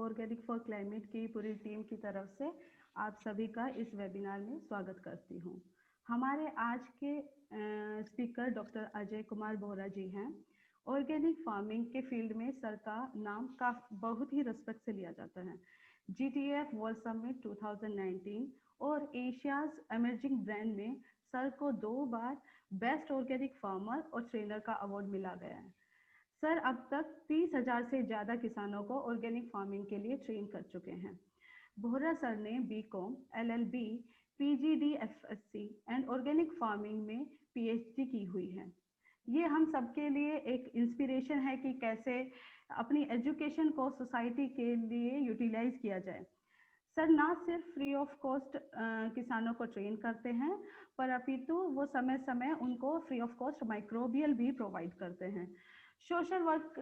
Organic for climate की पूरी team की तरफ से आप सभी का इस वेबिनार में स्वागत करती हूँ। हमारे आज के स्पीकर डॉक्टर अजय कुमार बोहरा जी हैं। ऑर्गेनिक फार्मिंग के फील्ड में सर का नाम बहुत ही रिस्पेक्ट से लिया जाता है। GTF वर्ल्ड समिट 2019 और एशियाज एमर्जिंग ब्रांड में सर को 2 बार बेस्ट ऑर्गेनिक फार्मर और ट्रेनर का अवार्ड मिला गया है। सर अब तक 30,000 से ज़्यादा किसानों को ऑर्गेनिक फार्मिंग के लिए ट्रेन कर चुके हैं। बोहरा सर ने BCom, LLB, PGD FSC and organic farming में PhD की हुई है। ये हम सबके लिए एक इंस्पिरेशन है कि कैसे अपनी एजुकेशन को सोसाइटी के लिए यूटिलाइज किया जाए। सर ना सिर्फ फ्री ऑफ कॉस्ट किसानों को ट्रेन करते हैं, पर अपितु वो समय समय उनको फ्री ऑफ कॉस्ट माइक्रोबियल भी प्रोवाइड करते हैं। सोशल वर्क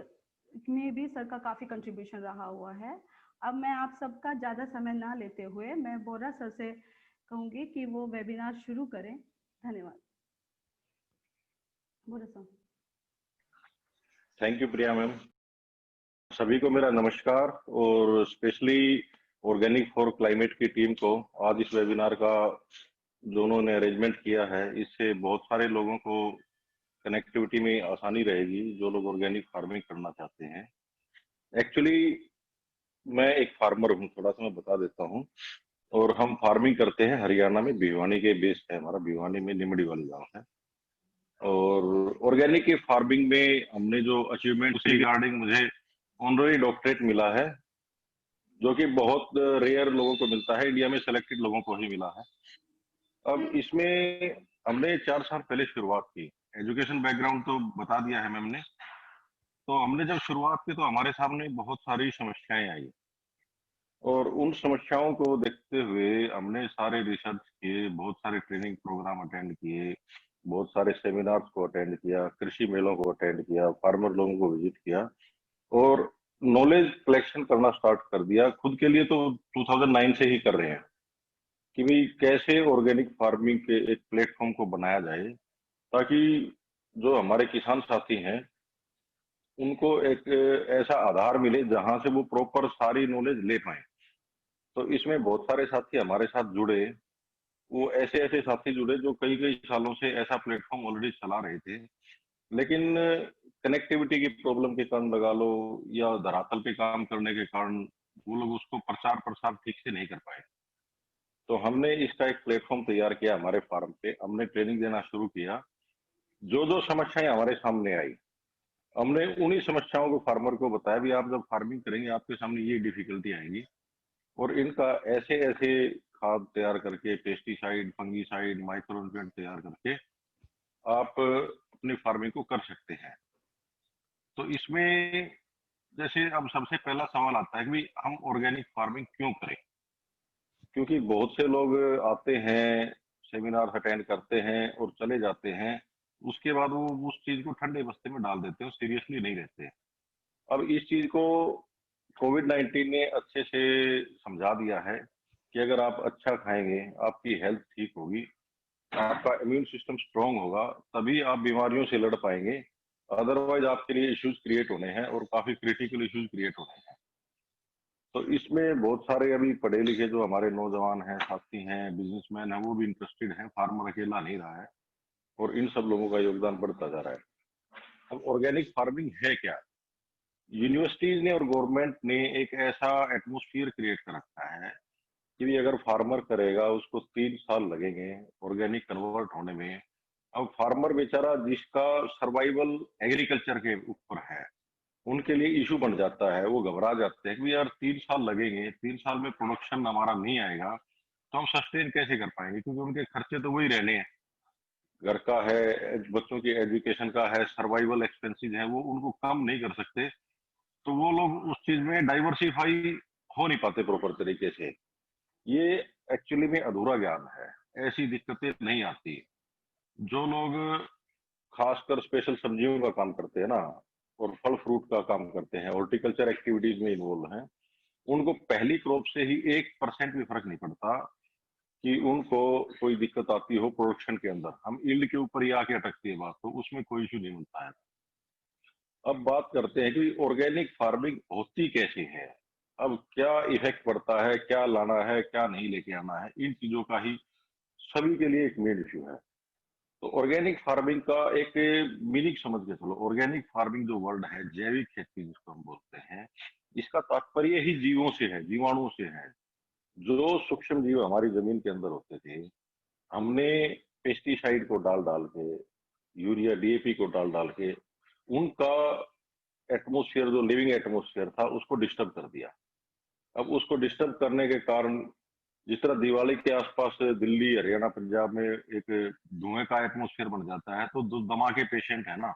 में भी सर का काफ़ी कंट्रीब्यूशन रहा हुआ है। अब मैं आप सबका ज़्यादा समय ना लेते हुए मैं बोहरा सर से कहूँगी कि वो वेबिनार शुरू करें। धन्यवाद। Bohra sir. Thank you Priya ma'am. सभी को मेरा नमस्कार और स्पेशली ऑर्गेनिक फॉर क्लाइमेट की टीम को आज इस वेबिनार का जो उन्होंने अरेंजमेंट किया है, इससे बहुत सारे लोगों को कनेक्टिविटी में आसानी रहेगी जो लोग ऑर्गेनिक फार्मिंग करना चाहते हैं। एक्चुअली मैं एक फार्मर हूँ, थोड़ा सा मैं बता देता हूँ। और हम फार्मिंग करते हैं हरियाणा में, भिवानी के बेस है हमारा, भिवानी में निमड़ी वाली गाँव है। और ऑर्गेनिक की फार्मिंग में हमने जो अचीवमेंट उसी रिगार्डिंग मुझे ऑनररी डॉक्टरेट मिला है, जो कि बहुत रेयर लोगों को मिलता है, इंडिया में सेलेक्टेड लोगों को ही मिला है। अब इसमें हमने 4 साल पहले शुरुआत की। एजुकेशन बैकग्राउंड तो बता दिया है मैम ने। तो हमने जब शुरुआत की तो हमारे सामने बहुत सारी समस्याएं आई और उन समस्याओं को देखते हुए हमने सारे रिसर्च किए, बहुत सारे ट्रेनिंग प्रोग्राम अटेंड किए, बहुत सारे सेमिनार्स को अटेंड किया, कृषि मेलों को अटेंड किया, फार्मर लोगों को विजिट किया और नॉलेज कलेक्शन करना स्टार्ट कर दिया। खुद के लिए तो 2009 से ही कर रहे हैं कि भाई कैसे ऑर्गेनिक फार्मिंग के एक प्लेटफॉर्म को बनाया जाए ताकि जो हमारे किसान साथी हैं उनको एक ऐसा आधार मिले जहां से वो प्रॉपर सारी नॉलेज ले पाए। तो इसमें बहुत सारे साथी हमारे साथ जुड़े, वो ऐसे ऐसे साथी जुड़े जो कई कई सालों से ऐसा प्लेटफॉर्म ऑलरेडी चला रहे थे, लेकिन कनेक्टिविटी की प्रॉब्लम के कारण लगा लो या धरातल पे काम करने के कारण वो लोग उसको प्रचार प्रसार ठीक से नहीं कर पाए। तो हमने इसका एक प्लेटफॉर्म तैयार किया हमारे फार्म पे, हमने ट्रेनिंग देना शुरू किया। जो जो समस्याएं हमारे सामने आई, हमने उन्हीं समस्याओं को फार्मर को बताया भी आप जब फार्मिंग करेंगे आपके सामने ये डिफिकल्टी आएंगी और इनका ऐसे ऐसे खाद तैयार करके, पेस्टिसाइड, फंगीसाइड, माइक्रो न्यूट्रिएंट तैयार करके आप अपनी फार्मिंग को कर सकते हैं। तो इसमें जैसे अब सबसे पहला सवाल आता है कि भाई हम ऑर्गेनिक फार्मिंग क्यों करें? क्योंकि बहुत से लोग आते हैं, सेमिनार अटेंड करते हैं और चले जाते हैं, उसके बाद वो उस चीज को ठंडे बस्ते में डाल देते हैं, सीरियसली नहीं रहते। अब इस चीज को कोविड-19 ने अच्छे से समझा दिया है कि अगर आप अच्छा खाएंगे, आपकी हेल्थ ठीक होगी, आपका इम्यून सिस्टम स्ट्रांग होगा, तभी आप बीमारियों से लड़ पाएंगे। अदरवाइज आपके लिए इश्यूज क्रिएट होने हैं और काफी क्रिटिकल इश्यूज क्रिएट होने हैं। तो इसमें बहुत सारे अभी पढ़े लिखे जो हमारे नौजवान हैं, साथी हैं, बिजनेसमैन हैं, वो भी इंटरेस्टेड हैं। फार्मर अकेला नहीं रहा है और इन सब लोगों का योगदान बढ़ता जा रहा है। अब ऑर्गेनिक फार्मिंग है क्या? यूनिवर्सिटीज ने और गवर्नमेंट ने एक ऐसा एटमोस्फियर क्रिएट कर रखा है कि भी अगर फार्मर करेगा उसको 3 साल लगेंगे ऑर्गेनिक कन्वर्ट होने में। अब फार्मर बेचारा जिसका सर्वाइवल एग्रीकल्चर के ऊपर है, उनके लिए इशू बन जाता है, वो घबरा जाते हैं कि यार 3 साल लगेंगे, 3 साल में प्रोडक्शन हमारा नहीं आएगा तो हम सस्टेन कैसे कर पाएंगे, क्योंकि उनके खर्चे तो वही रहने हैं, घर का है, बच्चों की एजुकेशन का है, सर्वाइवल एक्सपेंसेस है, वो उनको कम नहीं कर सकते। तो वो लोग उस चीज में डाइवर्सिफाई हो नहीं पाते प्रॉपर तरीके से। ये एक्चुअली में अधूरा ज्ञान है, ऐसी दिक्कतें नहीं आती। जो लोग खासकर स्पेशल सब्जियों का काम करते हैं ना और फल फ्रूट का काम करते हैं, हॉर्टिकल्चर एक्टिविटीज में इन्वॉल्व हैं, उनको पहली क्रॉप से ही 1% भी फर्क नहीं पड़ता कि उनको कोई दिक्कत आती हो प्रोडक्शन के अंदर। हम यील्ड के ऊपर ही आके अटकती है बात, तो उसमें कोई इशू नहीं मिलता है। अब बात करते हैं कि ऑर्गेनिक फार्मिंग होती कैसे है। अब क्या इफेक्ट पड़ता है, क्या लाना है, क्या नहीं लेके आना है, इन चीजों का ही सभी के लिए एक मेन इश्यू है। तो ऑर्गेनिक फार्मिंग का एक मीनिंग समझ के चलो। ऑर्गेनिक फार्मिंग जो वर्ड है, जैविक खेती जिसको हम बोलते हैं, इसका तात्पर्य ही जीवों से है, जीवाणुओं से है। जो सूक्ष्म जीव हमारी जमीन के अंदर होते थे, हमने पेस्टिसाइड को डाल डाल के, यूरिया डीएपी को डाल डाल के उनका एटमोस्फेयर, जो लिविंग एटमोस्फेयर था, उसको डिस्टर्ब कर दिया। अब उसको डिस्टर्ब करने के कारण, जिस तरह दिवाली के आसपास दिल्ली, हरियाणा, पंजाब में एक धुएं का एटमोस्फेयर बन जाता है, तो जो दमा के पेशेंट है ना,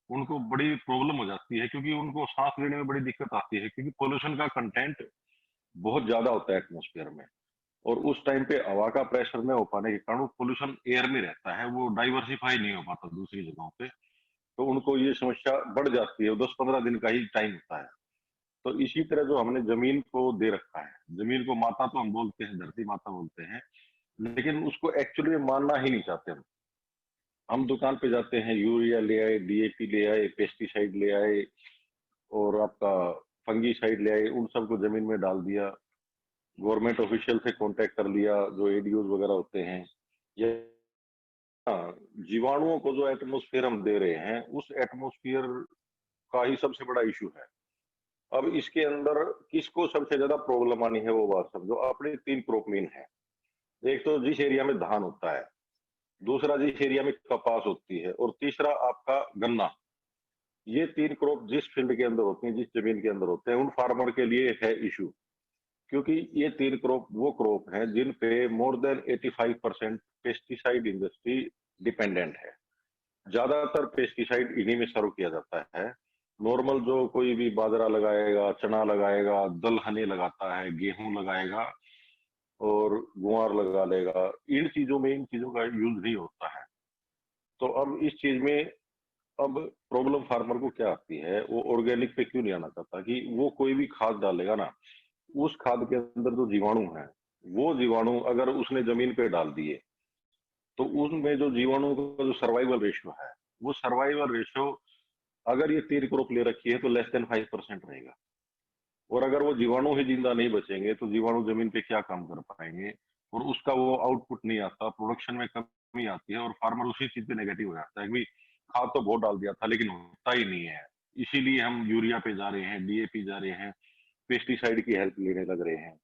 उनको बड़ी प्रॉब्लम हो जाती है, क्योंकि उनको सांस लेने में बड़ी दिक्कत आती है, क्योंकि पोल्यूशन का कंटेंट बहुत ज्यादा होता है एटमोस्फेयर में। और उस टाइम पे हवा का प्रेशर न हो पाने के कारण वो पोल्यूशन एयर में रहता है, वो डाइवर्सिफाई नहीं हो पाता दूसरी जगहों पे। तो उनको ये समस्या बढ़ जाती है। 10-15 दिन का ही टाइम होता है। तो इसी तरह जो हमने जमीन को दे रखा है, जमीन को माता तो हम बोलते हैं, धरती माता बोलते हैं, लेकिन उसको एक्चुअली में मानना ही नहीं चाहते हम दुकान पे जाते हैं, यूरिया ले आए, डीएपी ले आए, पेस्टिसाइड ले आए, और आपका फंगीसाइड ले आए, उन सबको जमीन में डाल दिया। गवर्नमेंट ऑफिशियल से कांटेक्ट कर लिया, जो एडीओज वगैरह होते हैं, या जीवाणुओं को जो एटमोस्फेयर हम दे रहे हैं, उस एटमोस्फेयर का ही सबसे बड़ा इशू है। अब इसके अंदर किसको सबसे ज्यादा प्रॉब्लम आनी है, वो बात समझो। अपने 3 क्रॉप मेन है। एक तो जिस एरिया में धान होता है, दूसरा जिस एरिया में कपास होती है, और तीसरा आपका गन्ना। ये 3 क्रॉप जिस फील्ड के अंदर होते हैं, जिस जमीन के अंदर होते हैं, उन फार्मर के लिए है इशू। क्योंकि ये 3 क्रॉप वो क्रॉप हैं जिन पे more than 85% pesticide industry dependent है। ज्यादातर पेस्टिसाइड इन्हीं में सर्व किया जाता है। नॉर्मल जो कोई भी बाजरा लगाएगा, चना लगाएगा, दलहनी लगाता है, गेहूं लगाएगा, और गुआर लगा लेगा, इन चीजों का यूज नहीं होता है। तो अब इस चीज में, अब प्रॉब्लम फार्मर को क्या आती है, वो ऑर्गेनिक पे क्यों नहीं आना चाहता, कि वो कोई भी खाद डालेगा ना, उस खाद के अंदर जो जीवाणु है, वो जीवाणु अगर उसने जमीन पे डाल दिए, तो उसमें जो जीवाणु का जो सर्वाइवल रेशियो है, वो सर्वाइवल रेशियो, अगर ये 3 क्रॉप ले रखी है तो लेस देन 5% रहेगा। और अगर वो जीवाणु ही जिंदा नहीं बचेंगे, तो जीवाणु जमीन पे क्या काम कर पाएंगे, और उसका वो आउटपुट नहीं आता, प्रोडक्शन में कमी आती है, और फार्मर उसी चीज पे नेगेटिव हो जाता है कि भाई खाद तो बहुत डाल दिया था लेकिन होता ही नहीं है। इसीलिए हम यूरिया पे जा रहे हैं, डीएपी जा रहे हैं, पेस्टिसाइड की हेल्प लेने लग रहे हैं।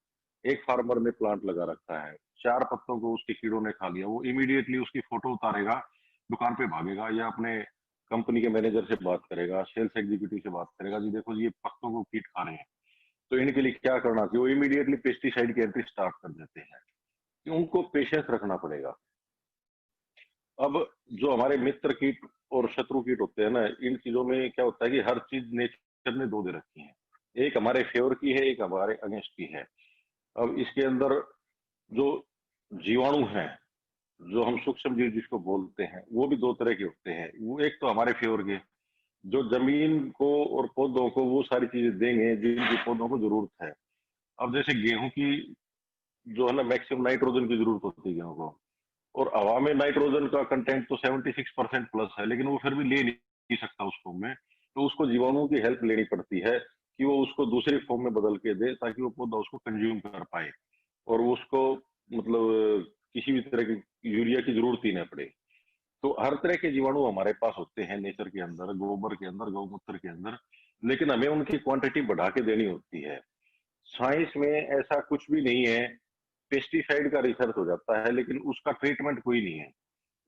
एक फार्मर ने प्लांट लगा रखा है, 4 पत्तों को उसके कीड़ों ने खा लिया, वो इमीडिएटली उसकी फोटो उतारेगा, दुकान पे भागेगा, या अपने कंपनी के मैनेजर से बात करेगा, सेल्स एग्जीक्यूटिव से बात करेगा, जी देखो जी ये पत्तों को कीट खा रहे हैं, तो इनके लिए क्या करना चाहिए। वो इमीडिएटली पेस्टिसाइड की एंट्री स्टार्ट कर देते हैं, कि उनको पेशेंस रखना पड़ेगा। अब जो हमारे मित्र कीट और शत्रु कीट होते हैं ना, इन चीजों में क्या होता है कि हर चीज नेचर ने 2 दे रखी है। एक हमारे फेवर की है, एक हमारे अगेंस्ट की है। अब इसके अंदर जो जीवाणु हैं, जो हम सूक्ष्म जीव जिसको बोलते हैं, वो भी 2 तरह के होते हैं। वो एक तो हमारे फेवर के, जो जमीन को और पौधों को वो सारी चीजें देंगे जिनकी पौधों को जरूरत है। अब जैसे गेहूं की जो है ना, मैक्सिमम नाइट्रोजन की जरूरत होती है गेहूं को, और हवा में नाइट्रोजन का कंटेंट तो 76% प्लस है, लेकिन वो फिर भी ले नहीं सकता उस फॉर्म में। तो उसको जीवाणुओं की हेल्प लेनी पड़ती है, कि वो उसको दूसरी फॉर्म में बदल के दे, ताकि वो पौधा उसको कंज्यूम कर पाए, और उसको मतलब किसी भी तरह की यूरिया की जरूरत ही ना पड़े। तो हर तरह के जीवाणु हमारे पास होते हैं नेचर के अंदर, गोबर के अंदर, गौमूत्र के अंदर, लेकिन हमें उनकी क्वांटिटी बढ़ा के देनी होती है। साइंस में ऐसा कुछ भी नहीं है। पेस्टिसाइड का रिसर्च हो जाता है, लेकिन उसका ट्रीटमेंट कोई नहीं है।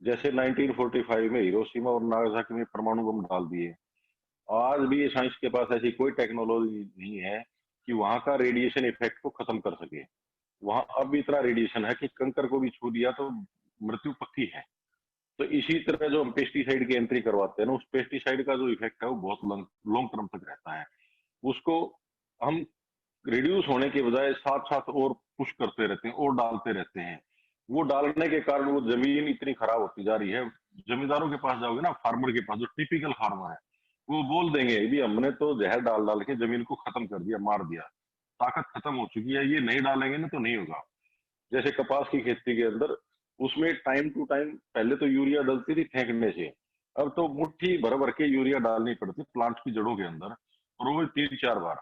जैसे 1945 में हिरोशिमा और नागासाकी में परमाणु बम डाल दिए, आज भी ये साइंस के पास ऐसी कोई टेक्नोलॉजी नहीं है कि वहां का रेडिएशन इफेक्ट को खत्म कर सके। वहां अब भी इतना रेडिएशन है कि कंकर को भी छू दिया तो मृत्यु पक्की है। तो इसी तरह जो हम पेस्टिसाइड की एंट्री करवाते हैं ना, उस पेस्टिसाइड का जो इफेक्ट है वो बहुत लॉन्ग लॉन्ग टर्म तक रहता है। उसको हम रिड्यूस होने के बजाय साथ साथ और पुश करते रहते हैं, और डालते रहते हैं। वो डालने के कारण वो जमीन इतनी खराब होती जा रही है। जमींदारों के पास जाओगे ना, फार्मर के पास, जो टिपिकल फार्मर है, वो बोल देंगे भी हमने तो जहर डाल डाल के जमीन को खत्म कर दिया, मार दिया, ताकत खत्म हो चुकी है, ये नहीं डालेंगे ना तो नहीं होगा। जैसे कपास की खेती के अंदर, उसमें टाइम टू टाइम पहले तो यूरिया डलती थी फेंकने से, अब तो मुट्ठी भर भर के यूरिया डालनी पड़ती प्लांट की जड़ों के अंदर, और वो भी 3-4 बार।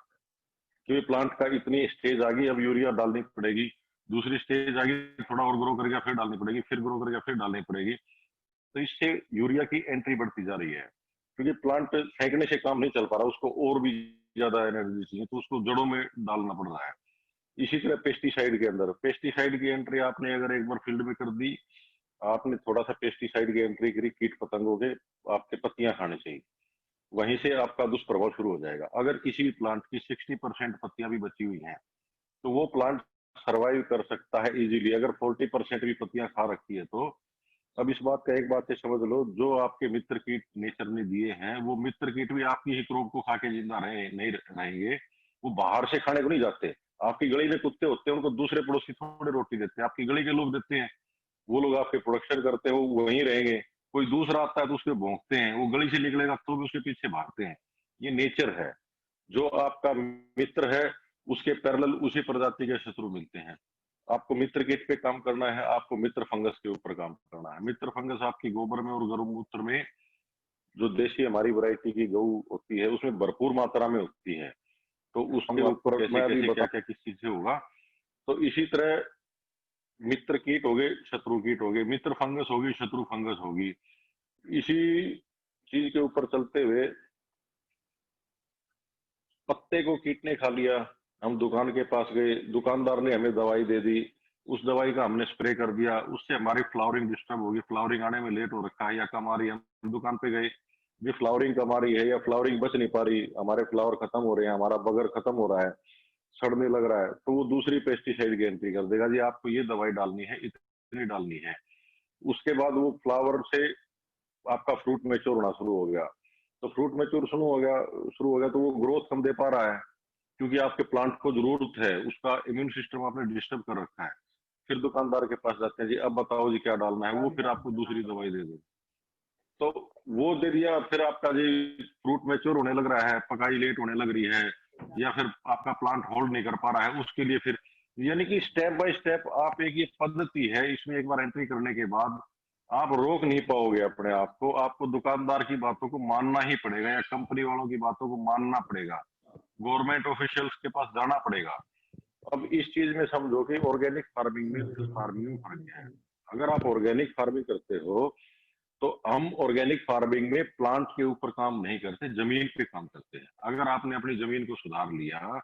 कि प्लांट का इतनी स्टेज आ गई, अब यूरिया डालनी पड़ेगी, दूसरी स्टेज आ गई, थोड़ा और ग्रो करके फिर डालनी पड़ेगी, फिर ग्रो करके फिर डालनी पड़ेगी। तो इससे यूरिया की एंट्री बढ़ती जा रही है, क्योंकि प्लांट फेंकने से काम नहीं चल पा रहा, उसको और भी ज्यादा एनर्जी चाहिए, तो उसको जड़ों में डालना पड़ रहा है। इसी तरह पेस्टिसाइड के अंदर, पेस्टिसाइड की एंट्री आपने अगर एक बार फील्ड में कर दी, आपने थोड़ा सा पेस्टिसाइड की एंट्री करी, कीट पतंगों के आपके पत्तियां खाने चाहिए, वहीं से आपका दुष्प्रभाव शुरू हो जाएगा। अगर किसी भी प्लांट की 60% पत्तियां भी बची हुई हैं, तो वो प्लांट सरवाइव कर सकता है इजीली। अगर 40% भी पत्तियां खा रखी है तो अब इस बात का एक बात से समझ लो, जो आपके मित्र कीट नेचर ने दिए हैं, वो मित्र कीट भी आपकी ही क्रोप को खा के जिंदा रहे नहीं रहेंगे। वो बाहर से खाने को नहीं जाते। आपकी गली में कुत्ते होते हैं, उनको दूसरे पड़ोसी थोड़े रोटी देते हैं, आपकी गली के लोग देते हैं। वो लोग आपके प्रोडक्शन करते हैं, वो वहीं रहेंगे। कोई दूसरा आता है तो उसके भौंकते हैं, वो गली से निकलेगा तो भी उसके पीछे भागते हैं। ये नेचर है। जो आपका मित्र है, उसके पैरेलल उसी प्रजाति के शत्रु मिलते हैं। आपको मित्र कीट पे काम करना है, आपको मित्र फंगस के ऊपर काम करना है। मित्र फंगस आपकी गोबर में और गौमूत्र में, जो देशी हमारी वैरायटी की गौ होती है, उसमें भरपूर मात्रा में होती है। तो उसके ऊपर कैसे कैसे क्या क्या किस चीज से होगा। तो इसी तरह मित्र कीट हो गए, शत्रु कीट हो गए, मित्र फंगस होगी, शत्रु फंगस होगी। इसी चीज के ऊपर चलते हुए पत्ते को कीट ने खा लिया, हम दुकान के पास गए, दुकानदार ने हमें दवाई दे दी, उस दवाई का हमने स्प्रे कर दिया, उससे हमारी फ्लावरिंग डिस्टर्ब होगी, फ्लावरिंग आने में लेट हो रखा है या कम आ रही है। हम दुकान पे गए, ये फ्लावरिंग कम आ रही है या फ्लावरिंग बच नहीं पा रही, हमारे फ्लावर खत्म हो रहे हैं, हमारा बगर खत्म हो रहा है, सड़ने लग रहा है, तो वो दूसरी पेस्टिसाइड की एंट्री कर देगा, जी आपको ये दवाई डालनी है, इतनी डालनी है। उसके बाद वो फ्लावर से आपका फ्रूट मैच्योर होना शुरू हो गया। तो फ्रूट मैच्योर शुरू हो गया तो वो ग्रोथ कम दे पा रहा है, क्योंकि आपके प्लांट को जरूरत है, उसका इम्यून सिस्टम आपने डिस्टर्ब कर रखा है। फिर दुकानदार के पास जाते हैं, जी अब बताओ जी क्या डालना है, वो फिर आपको दूसरी दवाई दे दे। तो वो दे दिया, फिर आपका जी फ्रूट मैच्योर होने लग रहा है, पकाई लेट होने लग रही है, या फिर आपका प्लांट होल्ड नहीं कर पा रहा है, उसके लिए फिर यानी कि स्टेप बाय स्टेप आप एक ये पद्धति है, इसमें एक बार एंट्री करने के बाद आप रोक नहीं पाओगे अपने आप को। आपको दुकानदार की बातों को मानना ही पड़ेगा या कंपनी वालों की बातों को मानना पड़ेगा, गवर्नमेंट ऑफिशियल्स के पास जाना पड़ेगा। अब इस चीज में समझो कि ऑर्गेनिक फार्मिंग में फार्मिंग में फर्क है। अगर आप ऑर्गेनिक फार्मिंग करते हो, तो हम ऑर्गेनिक फार्मिंग में प्लांट के ऊपर काम नहीं करते, जमीन पे काम करते हैं। अगर आपने अपनी जमीन को सुधार लिया,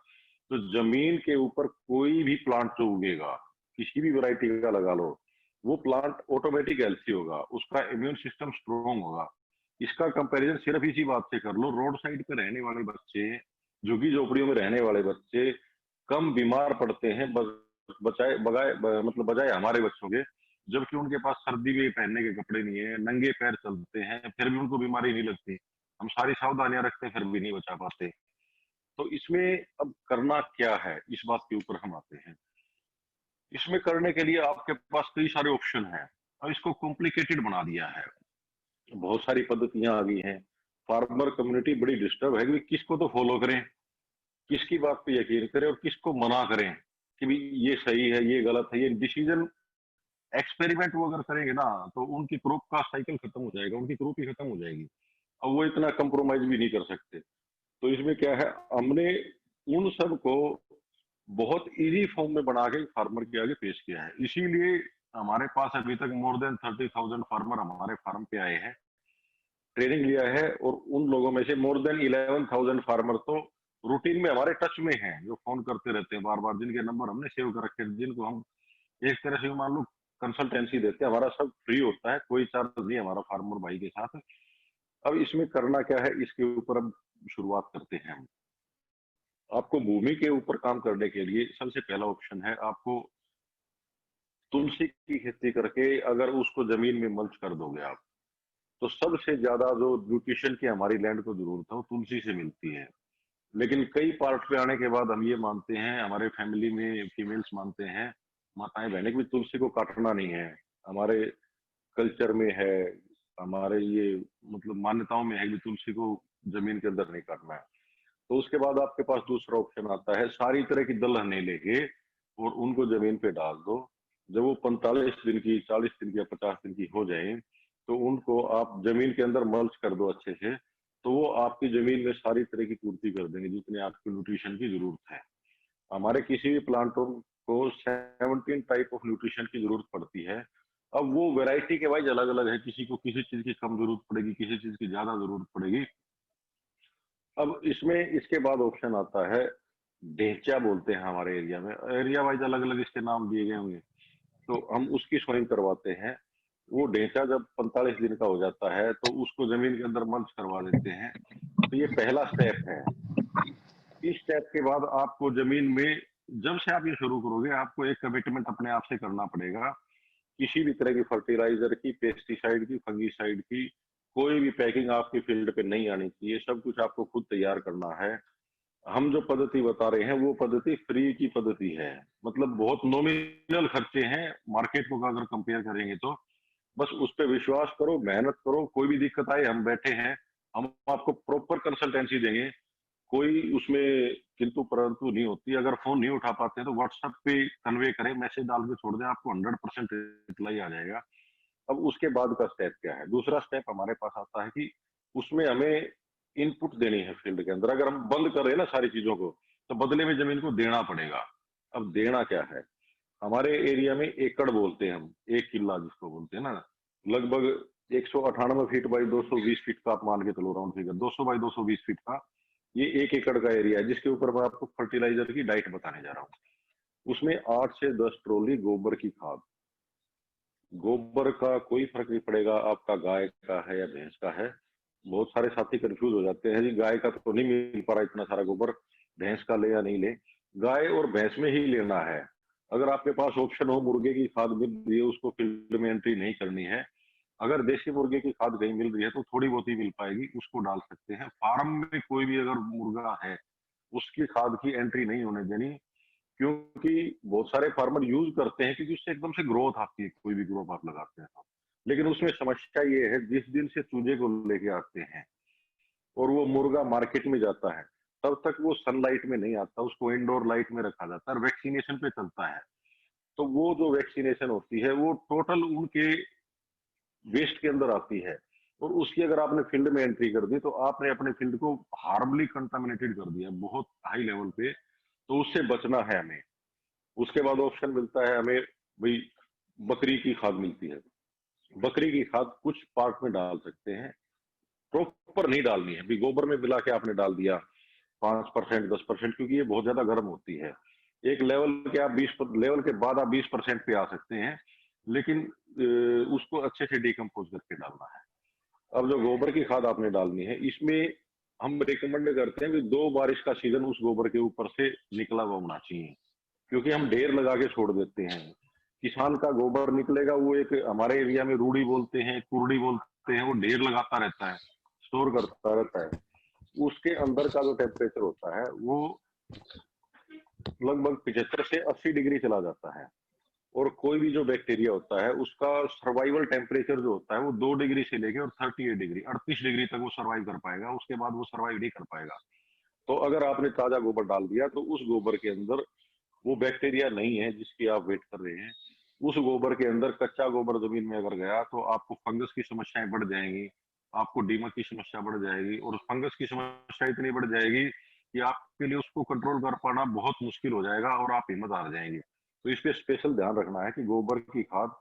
तो जमीन के ऊपर कोई भी प्लांट जो उगेगा, किसी भी वैरायटी का लगा लो, वो प्लांट ऑटोमेटिक हेल्थी होगा, उसका इम्यून सिस्टम स्ट्रोंग होगा। इसका कंपैरिजन सिर्फ इसी बात से कर लो, रोड साइड पे रहने वाले बच्चे, झुग्गी झोपड़ियों में रहने वाले बच्चे कम बीमार पड़ते हैं बचाए बगाए मतलब बजाय हमारे बच्चों के, जबकि उनके पास सर्दी में पहनने के कपड़े नहीं है, नंगे पैर चलते हैं, फिर भी उनको बीमारी नहीं लगती। हम सारी सावधानियां रखते हैं, फिर भी नहीं बचा पाते। तो इसमें अब करना क्या है, इस बात के ऊपर हम आते हैं। इसमें करने के लिए आपके पास कई सारे ऑप्शन हैं, और इसको कॉम्प्लिकेटेड बना दिया है। बहुत सारी पद्धतियां आ गई हैं। फार्मर कम्युनिटी बड़ी डिस्टर्ब है कि किसको तो फॉलो करें, किसकी बात पे यकीन करें और किसको मना करें कि भी ये सही है ये गलत है। ये डिसीजन एक्सपेरिमेंट वो अगर करेंगे ना, तो उनकी क्रोप का साइकिल खत्म हो जाएगा, उनकी क्रोप ही खत्म हो जाएगी। अब वो इतना कंप्रोमाइज भी नहीं कर सकते। तो इसमें क्या है, हमने उन सब को बहुत इजी फॉर्म में बना के फार्मर के आगे पेश किया है। इसीलिए हमारे पास अभी तक मोर देन 30,000 फार्मर हमारे फार्म पे आए हैं, ट्रेनिंग लिया है, और उन लोगों में से मोर देन 11,000 फार्मर तो रूटीन में हमारे टच में हैं, जो फोन करते रहते हैं बार बार, जिनके नंबर हमने सेव कर रखे हैं, जिनको हम एक तरह से मान लो कंसल्टेंसी देते हैं। हमारा सब फ्री होता है, कोई चार्ज नहीं हमारा फार्मर भाई के साथ। अब इसमें करना क्या है, इसके ऊपर अब शुरुआत करते हैं हम। आपको भूमि के ऊपर काम करने के लिए सबसे पहला ऑप्शन है, आपको तुलसी की खेती करके अगर उसको जमीन में मल्च कर दोगे आप, तो सबसे ज्यादा जो न्यूट्रिशन की हमारी लैंड को जरूरत है वो तुलसी से मिलती है। लेकिन कई पार्ट पे आने के बाद हम ये मानते हैं, हमारे फैमिली में फीमेल्स मानते हैं, माताएं बहनें, कि तुलसी को काटना नहीं है। हमारे कल्चर में है, हमारे ये मतलब मान्यताओं में है कि तुलसी को जमीन के अंदर नहीं काटना है। तो उसके बाद आपके पास दूसरा ऑप्शन आता है, सारी तरह की दलहनें लेके और उनको जमीन पे डाल दो। जब वो 45 दिन की, 40 दिन की या 50 दिन की हो जाए, तो उनको आप जमीन के अंदर मल्च कर दो अच्छे से। तो वो आपकी जमीन में सारी तरह की पूर्ति कर देंगे जितनी आपकी न्यूट्रिशन की जरूरत है। हमारे किसी भी प्लांटों को 17 टाइप ऑफ न्यूट्रिशन की जरूरत पड़ती है। अब वो वैरायटी के वाइज अलग अलग है, किसी को किसी चीज की कम जरूरत पड़ेगी, किसी चीज की ज्यादा जरूरत पड़ेगी। अब इसमें इसके बाद ऑप्शन आता है ढेंचा बोलते हैं हमारे एरिया में, एरिया वाइज अलग अलग इसके नाम दिए गए होंगे। तो हम उसकी सोइंग करवाते हैं। वो ढेंचा जब 45 दिन का हो जाता है तो उसको जमीन के अंदर मल्च करवा देते हैं। तो ये पहला स्टेप है। इस स्टेप के बाद आपको जमीन में जब से आप ये शुरू करोगे आपको एक कमिटमेंट अपने आप से करना पड़ेगा। किसी भी तरह की फर्टिलाइजर की, पेस्टिसाइड की, फंगीसाइड की कोई भी पैकिंग आपकी फील्ड पे नहीं आनी चाहिए। सब कुछ आपको खुद तैयार करना है। हम जो पद्धति बता रहे हैं वो पद्धति फ्री की पद्धति है। मतलब बहुत नॉमिनल खर्चे हैं मार्केट को अगर कंपेयर करेंगे तो। बस उस पर विश्वास करो, मेहनत करो, कोई भी दिक्कत आए हम बैठे हैं, हम आपको प्रॉपर कंसल्टेंसी देंगे। कोई उसमें किंतु परंतु नहीं होती। अगर फोन नहीं उठा पाते तो व्हाट्सएप पे कन्वे करें, मैसेज डाल के छोड़ दें, आपको 100% रिप्लाई आ जाएगा। अब उसके बाद का स्टेप क्या है? दूसरा स्टेप हमारे पास आता है कि उसमें हमें इनपुट देनी है फील्ड के अंदर। अगर हम बंद कर रहे हैं ना सारी चीजों को, तो बदले में जमीन को देना पड़ेगा। अब देना क्या है? हमारे एरिया में एकड़ बोलते हैं हम, एक किला जिसको बोलते हैं ना, लगभग 198 फीट बाई 220 फीट का आप मान के चलो, राउंड फिगर 200 बाई 220 फीट का ये 1 एकड़ का एरिया है, जिसके ऊपर मैं आपको फर्टिलाइजर की डाइट बताने जा रहा हूँ। उसमें 8 से 10 ट्रॉली गोबर की खाद। गोबर का कोई फर्क नहीं पड़ेगा आपका गाय का है या भैंस का है। बहुत सारे साथी कंफ्यूज हो जाते हैं जी, गाय का तो नहीं मिल पा रहा इतना सारा गोबर, भैंस का ले या नहीं ले। गाय और भैंस में ही लेना है। अगर आपके पास ऑप्शन हो मुर्गे की खाद मिल रही है, उसको फील्ड में एंट्री नहीं करनी है। अगर देसी मुर्गे की खाद कहीं मिल रही है तो थोड़ी बहुत ही मिल पाएगी, उसको डाल सकते हैं। फार्म में कोई भी अगर मुर्गा है उसकी खाद की एंट्री नहीं होने देनी, क्योंकि बहुत सारे फार्मर यूज करते हैं क्योंकि उससे एकदम से ग्रोथ आती है, कोई भी क्रॉप आप लगाते हैं तो। लेकिन उसमें समस्या ये है, जिस दिन से चूजे को लेके आते हैं और वो मुर्गा मार्केट में जाता है तब तक वो सनलाइट में नहीं आता, उसको इंडोर लाइट में रखा जाता है और वैक्सीनेशन पे चलता है। तो वो जो वैक्सीनेशन होती है वो टोटल उनके वेस्ट के अंदर आती है। और उसकी अगर आपने फील्ड में एंट्री कर दी तो आपने अपने फील्ड को हार्मली कंटामिनेटेड कर दिया बहुत हाई लेवल पे। तो उससे बचना है हमें। उसके बाद ऑप्शन मिलता है हमें भाई, बकरी की खाद मिलती है। बकरी की खाद कुछ पार्ट में डाल सकते हैं, प्रॉपर नहीं डालनी है। भी गोबर में मिला के आपने डाल दिया 5%, 10%, क्योंकि ये बहुत ज्यादा गर्म होती है। एक लेवल के आप 20 लेवल के बाद आप 20% पे आ सकते हैं, लेकिन उसको अच्छे से डिकम्पोज करके डालना है। अब जो गोबर की खाद आपने डालनी है, इसमें हम रिकमेंड करते हैं कि 2 बारिश का सीजन उस गोबर के ऊपर से निकला हुआ होना चाहिए। क्योंकि हम ढेर लगा के छोड़ देते हैं, किसान का गोबर निकलेगा, वो एक हमारे एरिया में रूढ़ी बोलते हैं, कुर्डी बोलते हैं, वो ढेर लगाता रहता है, स्टोर करता रहता है। उसके अंदर का जो टेम्परेचर होता है वो लगभग 75 से 80 डिग्री चला जाता है। और कोई भी जो बैक्टीरिया होता है उसका सर्वाइवल टेम्परेचर जो होता है वो 2 डिग्री से लेके और 38 डिग्री, 38 डिग्री तक वो सर्वाइव कर पाएगा, उसके बाद वो सर्वाइव नहीं कर पाएगा। तो अगर आपने ताजा गोबर डाल दिया तो उस गोबर के अंदर वो बैक्टीरिया नहीं है जिसकी आप वेट कर रहे हैं। उस गोबर के अंदर कच्चा गोबर जमीन में अगर गया तो आपको फंगस की समस्याएं बढ़ जाएंगी, आपको दीमक की समस्या बढ़ जाएगी, और फंगस की समस्या इतनी बढ़ जाएगी कि आपके लिए उसको कंट्रोल कर पाना बहुत मुश्किल हो जाएगा और आप हिम्मत हार जाएंगे। तो इस पे स्पेशल ध्यान रखना है कि गोबर की खाद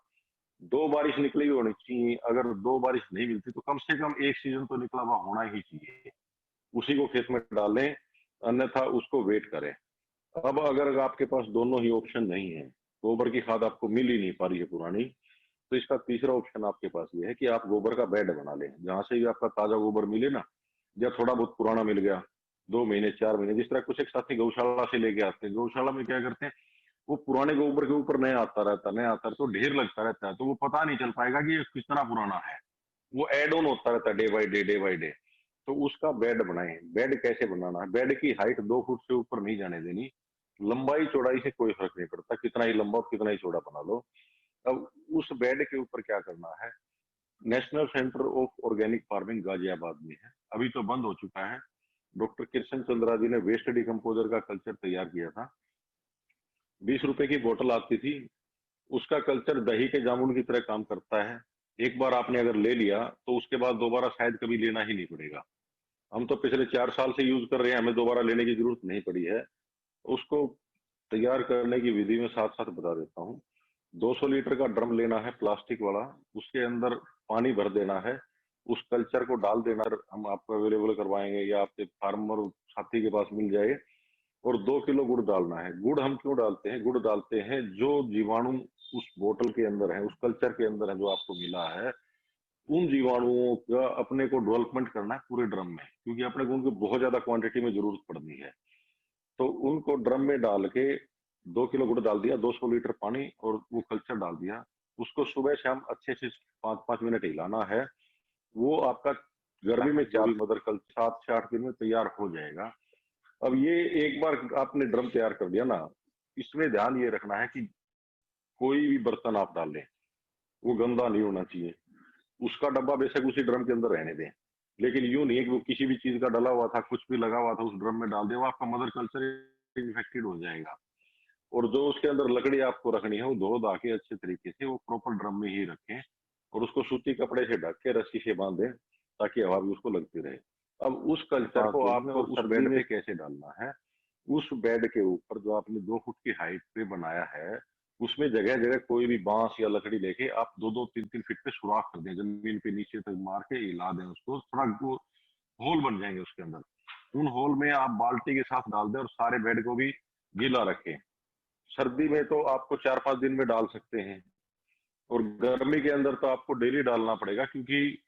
2 बारिश निकली हुई होनी चाहिए। अगर 2 बारिश नहीं मिलती तो कम से कम एक सीजन तो निकला हुआ होना ही चाहिए, उसी को खेत में डालें, अन्यथा उसको वेट करें। अब अगर आपके पास दोनों ही ऑप्शन नहीं है, गोबर की खाद आपको मिल ही नहीं पा रही है पुरानी, तो इसका तीसरा ऑप्शन आपके पास ये है कि आप गोबर का बेड बना लें। जहां से भी आपका ताजा गोबर मिले ना, या थोड़ा बहुत पुराना मिल गया, 2 महीने 4 महीने, जिस तरह कुछ एक साथी गौशाला से लेके आते हैं। गौशाला में क्या करते हैं, वो पुराने गोबर के ऊपर नया आता रहता, नया आता रहता, तो ढेर लगता रहता है, तो वो पता नहीं चल पाएगा कि ये कितना पुराना है। वो एड ऑन होता रहता है day by day, day by day. तो उसका बेड बनाए। बेड कैसे बनाना है? बेड की हाइट 2 फुट से ऊपर नहीं जाने देनी। लंबाई चौड़ाई से कोई फर्क नहीं पड़ता, कितना ही लंबा कितना ही चौड़ा बना लो। अब उस बेड के ऊपर क्या करना है, national centre of organic farming Ghaziabad में है, अभी तो बंद हो चुका है। डॉक्टर कृष्ण चंद्रा जी ने वेस्ट डिकम्पोजर का कल्चर तैयार किया था। 20 रुपए की बोतल आती थी, उसका कल्चर दही के जामुन की तरह काम करता है। एक बार आपने अगर ले लिया तो उसके बाद दोबारा शायद कभी लेना ही नहीं पड़ेगा। हम तो पिछले 4 साल से यूज कर रहे हैं, हमें दोबारा लेने की जरूरत नहीं पड़ी है। उसको तैयार करने की विधि में साथ साथ बता देता हूँ। 200 लीटर का ड्रम लेना है प्लास्टिक वाला, उसके अंदर पानी भर देना है, उस कल्चर को डाल देना, हम आपको अवेलेबल करवाएंगे या आपके फार्मर साथी के पास मिल जाए। और 2 किलो गुड़ डालना है। गुड़ हम क्यों डालते हैं? गुड़ डालते हैं जो जीवाणु उस बोतल के अंदर है, उस कल्चर के अंदर है जो आपको मिला है, उन जीवाणुओं का अपने को डेवलपमेंट करना है पूरे ड्रम में, क्योंकि अपने को उनकी बहुत ज्यादा क्वांटिटी में जरूरत पड़नी है। तो उनको ड्रम में डाल के 2 किलो गुड़ डाल दिया, 200 लीटर पानी और वो कल्चर डाल दिया। उसको सुबह शाम अच्छे से 5-5 मिनट हिलाना है। वो आपका गर्मी में 4 मदर कल 7 से 8 दिन में तैयार हो जाएगा। अब ये एक बार आपने ड्रम तैयार कर दिया ना, इसमें ध्यान ये रखना है कि कोई भी बर्तन आप डाल लें, वो गंदा नहीं होना चाहिए। उसका डब्बा बेशक उसी ड्रम के अंदर रहने दें, लेकिन यूं नहीं है कि वो किसी भी चीज का डला हुआ था, कुछ भी लगा हुआ था, उस ड्रम में डाल दिया, वो आपका मदर कल्चर इन्फेक्टेड हो जाएगा। और जो उसके अंदर लकड़ी आपको रखनी है, वो धो धा के अच्छे तरीके से वो प्रॉपर ड्रम में ही रखें और उसको सूती कपड़े से ढक के रस्सी से बांध दें ताकि हवा भी उसको लगती रहे। अब उस कल्चर को आपको उस बेड पे कैसे डालना है? उस बेड के ऊपर जो आपने 2 फुट की हाइट पे बनाया है, उसमें जगह जगह कोई भी बांस या लकड़ी लेके आप 2-2 3-3 फीट पे सुराख कर दें, जमीन पे नीचे तक मार के हिला दें उसको, थोड़ा वो होल बन जाएंगे उसके अंदर। उन होल में आप बाल्टी के साथ डाल दें और सारे बेड को भी गीला रखें। सर्दी में तो आपको 4-5 दिन में डाल सकते हैं, और गर्मी के अंदर तो आपको डेली डालना पड़ेगा, क्योंकि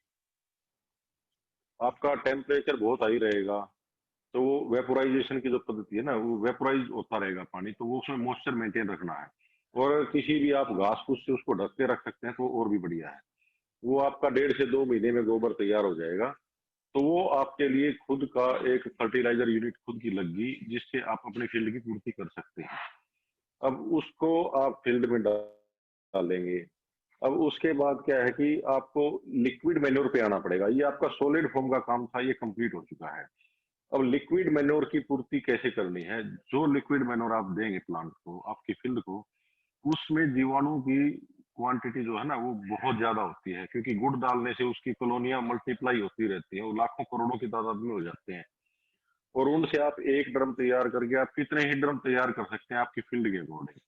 आपका टेम्परेचर बहुत हाई रहेगा। तो वो वेपोराइजेशन की जो पद्धति है ना, वो वेपोराइज होता रहेगा पानी, तो वो उसमें मॉइस्चर मेंटेन रखना है। और किसी भी आप घास फूस से उसको ढक के रख सकते हैं तो और भी बढ़िया है। वो आपका 1.5 से 2 महीने में गोबर तैयार हो जाएगा। तो वो आपके लिए खुद का एक फर्टिलाइजर यूनिट खुद की लग गई, जिससे आप अपने फील्ड की पूर्ति कर सकते हैं। अब उसको आप फील्ड में डालेंगे। अब उसके बाद क्या है कि आपको लिक्विड मैन्योर पे आना पड़ेगा। ये आपका सॉलिड फॉर्म का काम था, ये कंप्लीट हो चुका है। अब लिक्विड मैन्योर की पूर्ति कैसे करनी है? जो लिक्विड मैन्योर आप देंगे प्लांट को, आपकी फील्ड को, उसमें जीवाणु की क्वांटिटी जो है ना वो बहुत ज्यादा होती है, क्योंकि गुड़ डालने से उसकी कॉलोनियां मल्टीप्लाई होती रहती है, वो लाखों करोड़ों की तादाद में हो जाते हैं। और उनसे आप एक ड्रम तैयार करके आप कितने ही ड्रम तैयार कर सकते हैं आपकी फील्ड के अकॉर्डिंग।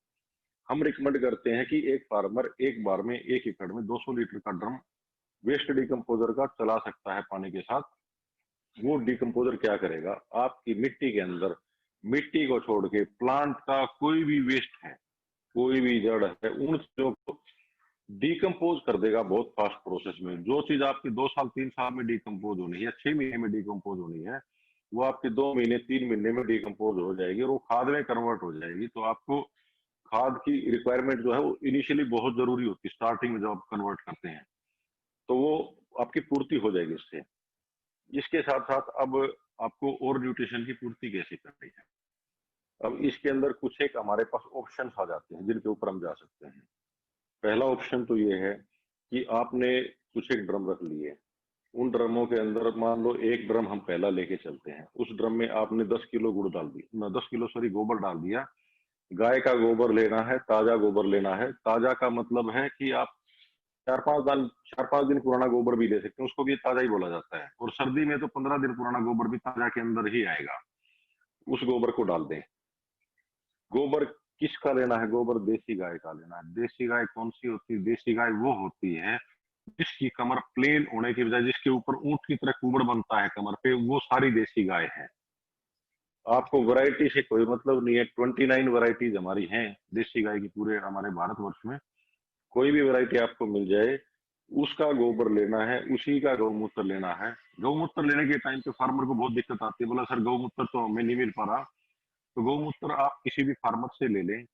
हम रिकमेंड करते हैं कि एक फार्मर एक बार में 1 एकड़ में 200 लीटर का ड्रम वेस्ट डिकम्पोजर का चला सकता है पानी के साथ। वो डिकम्पोजर क्या करेगा, आपकी मिट्टी के अंदर मिट्टी को छोड़ के प्लांट का कोई भी वेस्ट है, कोई भी जड़ है, उन चीजों को डिकम्पोज कर देगा बहुत फास्ट प्रोसेस में। जो चीज आपकी 2 साल 3 साल में डिकम्पोज होनी है, 6 महीने में डिकम्पोज होनी है, वो आपके 2 महीने 3 महीने में डिकम्पोज हो जाएगी और वो खाद में कन्वर्ट हो जाएगी। तो आपको खाद की रिक्वायरमेंट जो है वो इनिशियली बहुत जरूरी होती है, स्टार्टिंग में जब आप कन्वर्ट करते हैं, तो वो आपकी पूर्ति हो जाएगी इससे। इसके साथ साथ अब आपको और न्यूट्रिशन की पूर्ति कैसे करनी है, अब इसके अंदर कुछ एक हमारे पास ऑप्शन आ जाते हैं जिनके ऊपर हम जा सकते हैं। पहला ऑप्शन तो ये है कि आपने कुछ एक ड्रम रख लिए, उन ड्रमों के अंदर मान लो एक ड्रम हम पहला लेके चलते हैं, उस ड्रम में आपने 10 किलो गुड़ डाल दिया, 10 किलो सॉरी गोबर डाल दिया। गाय का गोबर लेना है, ताजा गोबर लेना है। ताजा का मतलब है कि आप 4-5 दिन पुराना गोबर भी ले सकते हैं, उसको भी ताजा ही बोला जाता है। और सर्दी में तो 15 दिन पुराना गोबर भी ताजा के अंदर ही आएगा। उस गोबर को डाल दें। गोबर किसका लेना है? गोबर देसी गाय का लेना है। देसी गाय कौन सी होती है? देसी गाय वो होती है जिसकी कमर प्लेन होने की बजाय जिसके ऊपर ऊंट की तरह कुबड़ बनता है कमर पे, वो सारी देसी गाय है। आपको वैरायटी से कोई मतलब नहीं है, 29 वैरायटीज हमारी हैं देसी गाय की पूरे हमारे भारतवर्ष में। कोई भी वैरायटी आपको मिल जाए, उसका गोबर लेना है, उसी का गौमूत्र लेना है। गौमूत्र लेने के टाइम पे फार्मर को बहुत दिक्कत आती है, बोला सर गौमूत्र तो हमें नहीं मिल पा रहा। तो गौमूत्र आप किसी भी फार्मर से ले लें।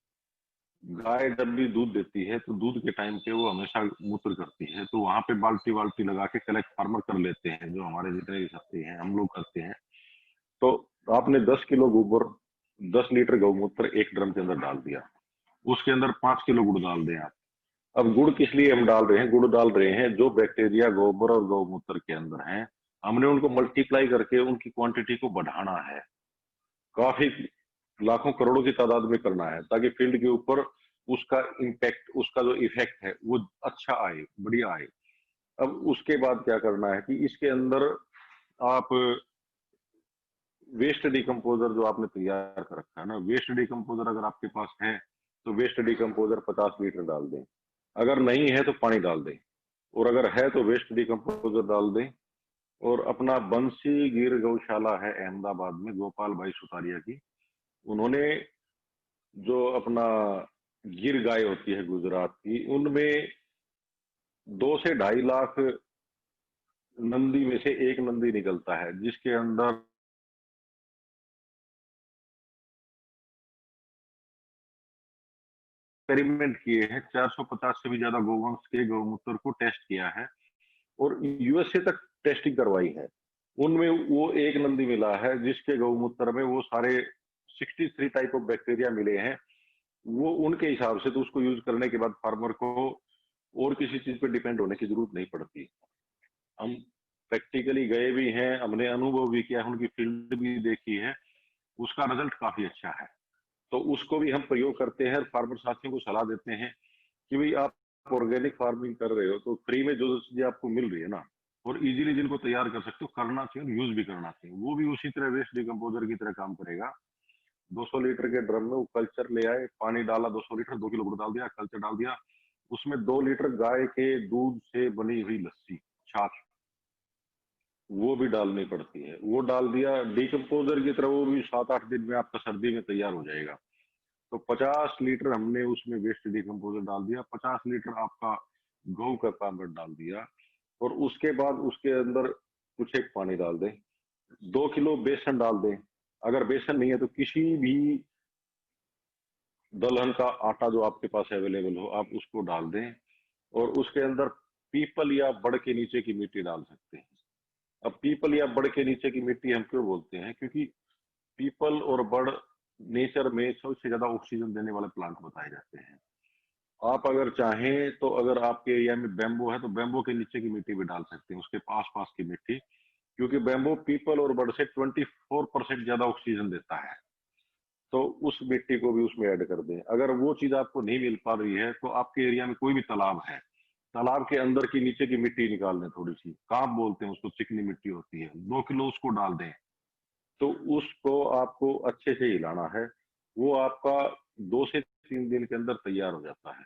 गाय जब भी दूध देती है तो दूध के टाइम पे वो हमेशा मूत्र करती है, तो वहां पे बाल्टी बाल्टी लगा के कलेक्ट फार्मर कर लेते हैं, जो हमारे जितने भी साथी हैं हम लोग करते हैं। तो आपने 10 किलो गोबर 10 लीटर गौमूत्र एक ड्रम के अंदर डाल दिया, उसके अंदर 5 किलो गुड़ डाल दें आप। अब गुड़ किस लिए हम डाल रहे हैं? गुड़ डाल रहे हैं जो बैक्टीरिया गोबर और गौमूत्र के अंदर हैं, हमने उनको मल्टीप्लाई करके उनकी क्वांटिटी को बढ़ाना है, काफी लाखों करोड़ों की तादाद में करना है, ताकि फील्ड के ऊपर उसका इम्पैक्ट, उसका जो इफेक्ट है वो अच्छा आए, बढ़िया आए। अब उसके बाद क्या करना है कि इसके अंदर आप वेस्ट डिकम्पोजर जो आपने तैयार कर रखा है ना, वेस्ट डिकम्पोजर अगर आपके पास है तो वेस्ट डिकम्पोजर 50 लीटर डाल दें, अगर नहीं है तो पानी डाल दें, और अगर है तो वेस्ट डिकम्पोजर डाल दें। और अपना बंसी गिर गौशाला है अहमदाबाद में, गोपाल भाई सुतारिया की, उन्होंने जो अपना गिर गाय होती है गुजरात की, उनमें 2 से 2.5 लाख नंदी में से एक नंदी निकलता है, जिसके अंदर एक्सपेरिमेंट किए हैं, 450 से भी ज्यादा गोवंश के गौमूत्र को टेस्ट किया है और यूएसए तक टेस्टिंग करवाई है। उनमें वो एक नंदी मिला है जिसके गौमूत्र में वो सारे 63 टाइप ऑफ बैक्टीरिया मिले हैं। वो उनके हिसाब से तो उसको यूज करने के बाद फार्मर को और किसी चीज पे डिपेंड होने की जरूरत नहीं पड़ती। हम प्रैक्टिकली गए भी हैं, हमने अनुभव भी किया, उनकी फील्ड भी देखी है, उसका रिजल्ट काफी अच्छा है। तो उसको भी हम प्रयोग करते हैं, फार्मर साथियों को सलाह देते हैं कि भाई आप ऑर्गेनिक फार्मिंग कर रहे हो तो फ्री में जो जो चीजें आपको मिल रही है ना, और इजीली जिनको तैयार कर सकते हो, करना चाहिए, यूज भी करना चाहिए। वो भी उसी तरह वेस्ट डिकम्पोजर की तरह काम करेगा। 200 लीटर के ड्रम में वो कल्चर ले आए, पानी डाला 200 लीटर, 2 किलो गुड़ डाल दिया, कल्चर डाल दिया, उसमें 2 लीटर गाय के दूध से बनी हुई लस्सी, छाछ, वो भी डालनी पड़ती है, वो डाल दिया डिकम्पोजर की तरह, वो भी 7-8 दिन में आपका सर्दी में तैयार हो जाएगा। तो 50 लीटर हमने उसमें वेस्ट डिकम्पोजर डाल दिया, 50 लीटर आपका गौ का पाउडर डाल दिया, और उसके बाद उसके अंदर कुछ एक पानी डाल दें, 2 किलो बेसन डाल दें। अगर बेसन नहीं है तो किसी भी दलहन का आटा जो आपके पास अवेलेबल हो आप उसको डाल दें, और उसके अंदर पीपल या बड़ के नीचे की मिट्टी डाल सकते हैं। अब पीपल या बड़ के नीचे की मिट्टी हम क्यों बोलते हैं, क्योंकि पीपल और बड़ नेचर में सबसे ज्यादा ऑक्सीजन देने वाले प्लांट बताए जाते हैं। आप अगर चाहें तो अगर आपके एरिया में बैम्बो है तो बैम्बो के नीचे की मिट्टी भी डाल सकते हैं, उसके पास पास की मिट्टी, क्योंकि बैम्बो पीपल और बड़ से 24% ज्यादा ऑक्सीजन देता है। तो उस मिट्टी को भी उसमें ऐड कर दें। अगर वो चीज आपको नहीं मिल पा रही है तो आपके एरिया में कोई भी तालाब है, तालाब के अंदर की नीचे की मिट्टी निकाल दें, थोड़ी सी कांप बोलते हैं उसको, चिकनी मिट्टी होती है, 2 किलो उसको डाल दें। तो उसको आपको अच्छे से हिलाना है, वो आपका 2 से 3 दिन के अंदर तैयार हो जाता है।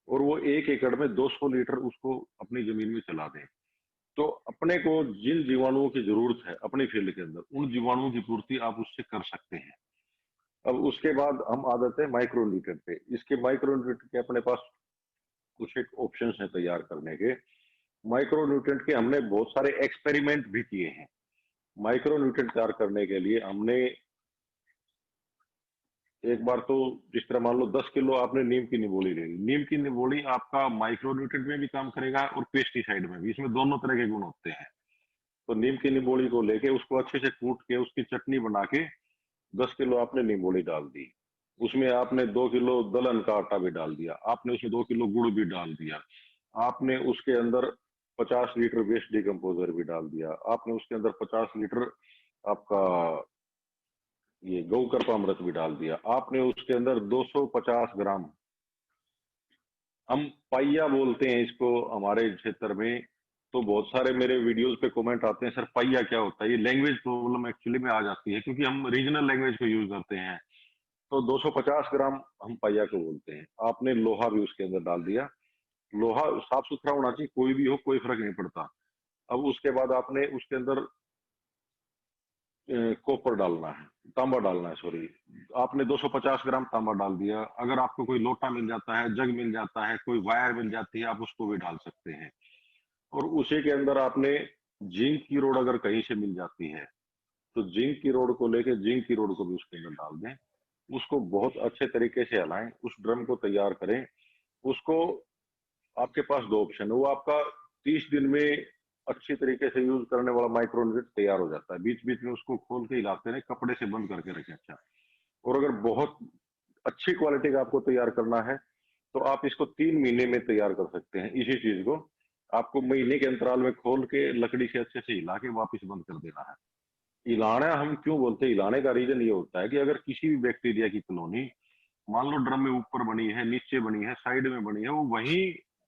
और वो 1 एकड़ में 200 लीटर उसको अपनी जमीन में चला दें। तो अपने को जिन जीवाणुओं की जरूरत है अपनी फील्ड के अंदर, उन जीवाणुओं की पूर्ति आप उससे कर सकते हैं। अब उसके बाद हम आ जाते हैं माइक्रो न्यूट्रिएंट पे। इसके माइक्रो न्यूट्रिएंट के अपने पास कुछ एक ऑप्शंस हैं तैयार करने के। माइक्रो न्यूट्रिएंट के हमने बहुत सारे एक्सपेरिमेंट भी किए हैं। माइक्रो न्यूट्रिएंट तैयार करने के लिए हमने एक बार तो, जिस तरह मान लो 10 किलो आपने नीम की निबोली ले ली, नीम की निबोली आपका माइक्रो न्यूट्रिएंट में भी काम करेगा और पेस्टिसाइड में भी, इसमें दोनों तरह के गुण होते हैं। तो नीम की निबोली को लेके उसको अच्छे से कूट के उसकी चटनी बना के 10 किलो आपने निबोली डाल दी, उसमें आपने 2 किलो दलहन का आटा भी डाल दिया, आपने उसमें 2 किलो गुड़ भी डाल दिया, आपने उसके अंदर 50 लीटर वेस्ट डिकम्पोजर भी डाल दिया, आपने उसके अंदर 50 लीटर आपका ये गौकर्पामृत भी डाल दिया, आपने उसके अंदर 250 ग्राम, हम पाइया बोलते हैं इसको हमारे क्षेत्र में। तो बहुत सारे मेरे वीडियोस पे कमेंट आते हैं, सर पाइया क्या होता है? ये लैंग्वेज प्रॉब्लम एक्चुअली में आ जाती है क्योंकि हम रीजनल लैंग्वेज को यूज करते हैं। तो 250 ग्राम हम पाइया को बोलते हैं। आपने लोहा भी उसके अंदर डाल दिया, लोहा साफ सुथरा होना चाहिए, कोई भी हो कोई फर्क नहीं पड़ता। अब उसके बाद आपने उसके अंदर कॉपर डालना है, तांबा डालना है, सॉरी, आपने 250 ग्राम तांबा डाल दिया। अगर आपको कोई लोटा मिल जाता है, जग मिल जाता है, कोई वायर मिल जाती है, आप उसको भी डाल सकते हैं। और उसी के अंदर आपने जिंक की रोड अगर कहीं से मिल जाती है तो जिंक की रोड को लेके जिंक की रोड को भी उसके अंदर डाल दें, उसको बहुत अच्छे तरीके से हलाएं, उस ड्रम को तैयार करें। उसको, आपके पास दो ऑप्शन है, वो आपका 30 दिन में अच्छी तरीके से यूज करने वाला माइक्रोन्यूट्रिएंट तैयार हो जाता है। बीच बीच में उसको खोल के हिलाते रहे, कपड़े से बंद करके रखें। अच्छा, और अगर बहुत अच्छी क्वालिटी का आपको तैयार करना है तो आप इसको 3 महीने में तैयार कर सकते हैं। इसी चीज को आपको महीने के अंतराल में खोल के लकड़ी से अच्छे से हिला के वापस बंद कर देना है। हिलाना हम क्यों बोलते हैं? हिलाने का रीजन ये होता है कि अगर किसी भी बैक्टीरिया की कॉलोनी मान लो ड्रम में ऊपर बनी है, नीचे बनी है, साइड में बनी है, वो वहीं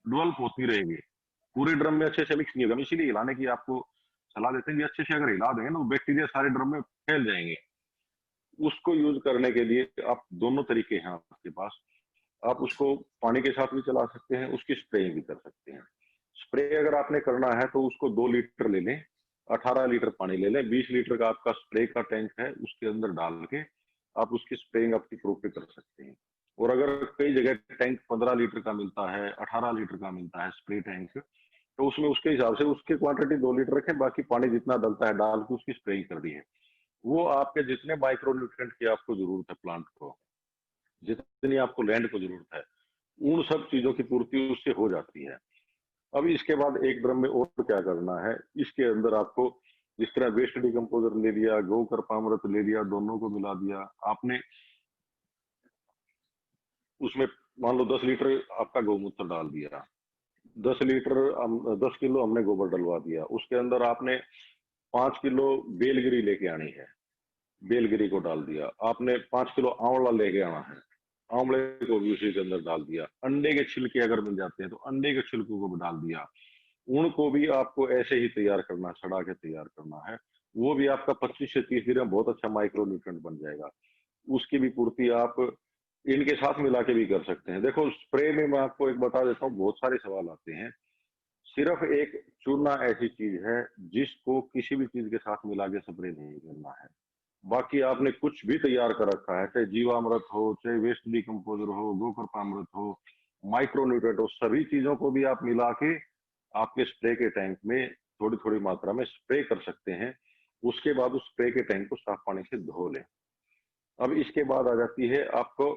डेवलप होती रहेगी, पूरे ड्रम में अच्छे से मिक्स नहीं होगा। हम इसीलिए हिलाने की आपको सलाह देते हैं कि अच्छे से अगर हिला देंगे ना, तो बैक्टीरिया सारे ड्रम में फैल जाएंगे। उसको यूज करने के लिए आप दोनों तरीके हैं आपके पास। आप उसको पानी के साथ भी चला सकते हैं, उसकी स्प्रेइंग भी कर सकते हैं। स्प्रे अगर आपने करना है तो उसको 2 लीटर ले लें, 18 लीटर पानी ले लें, 20 लीटर का आपका स्प्रे का टैंक है, उसके अंदर डाल के आप उसकी स्प्रेइंग आपकी प्रूफ पे कर सकते हैं। और अगर कई जगह टैंक 15 लीटर का मिलता है, 18 लीटर का मिलता है स्प्रे टैंक, तो उसमें उसके हिसाब से उसकी क्वांटिटी 2 लीटर रखें, बाकी पानी जितना डलता है डाल के उसकी स्प्रेइंग कर दी है। वो आपके जितने माइक्रो न्यूट्रिएंट की आपको जरूरत है प्लांट को, जितनी आपको लैंड को जरूरत है, उन सब चीजों की पूर्ति उससे हो जाती है। अब इसके बाद एक ड्रम में और क्या करना है, इसके अंदर आपको जिस तरह वेस्ट डिकम्पोजर ले लिया, गोकर्पामृत ले लिया, दोनों को मिला दिया आपने। उसमें मान लो 10 लीटर आपका गौमूत्र डाल दिया, 10 लीटर 10 किलो हमने गोबर डलवा दिया, उसके अंदर आपने 5 किलो बेलगिरी लेके आनी है, बेलगिरी को डाल दिया। आपने 5 किलो आंवला लेके आना है, आंवले को भी उसी के अंदर डाल दिया। अंडे के छिलके अगर मिल जाते हैं तो अंडे के छिलकों को भी डाल दिया। उनको भी आपको ऐसे ही तैयार करना, सड़ा के तैयार करना है। वो भी आपका 25 से 30 दिन में बहुत अच्छा माइक्रो न्यूट्रिएंट बन जाएगा। उसकी भी पूर्ति आप इनके साथ मिला के भी कर सकते हैं। देखो स्प्रे में मैं आपको एक बता देता हूँ, बहुत सारे सवाल आते हैं। सिर्फ एक चूना ऐसी चीज है जिसको किसी भी चीज के साथ मिला के स्प्रे नहीं करना है। बाकी आपने कुछ भी तैयार कर रखा है, चाहे जीवामृत हो, चाहे वेस्ट डिकम्पोजर हो, गोकर्पामृत हो, माइक्रो न्यूट्रिएंट हो, सभी चीजों को भी आप मिला के आपके स्प्रे के टैंक में थोड़ी थोड़ी मात्रा में स्प्रे कर सकते हैं। उसके बाद उस स्प्रे के टैंक को साफ पानी से धो लें। अब इसके बाद आ जाती है आपको,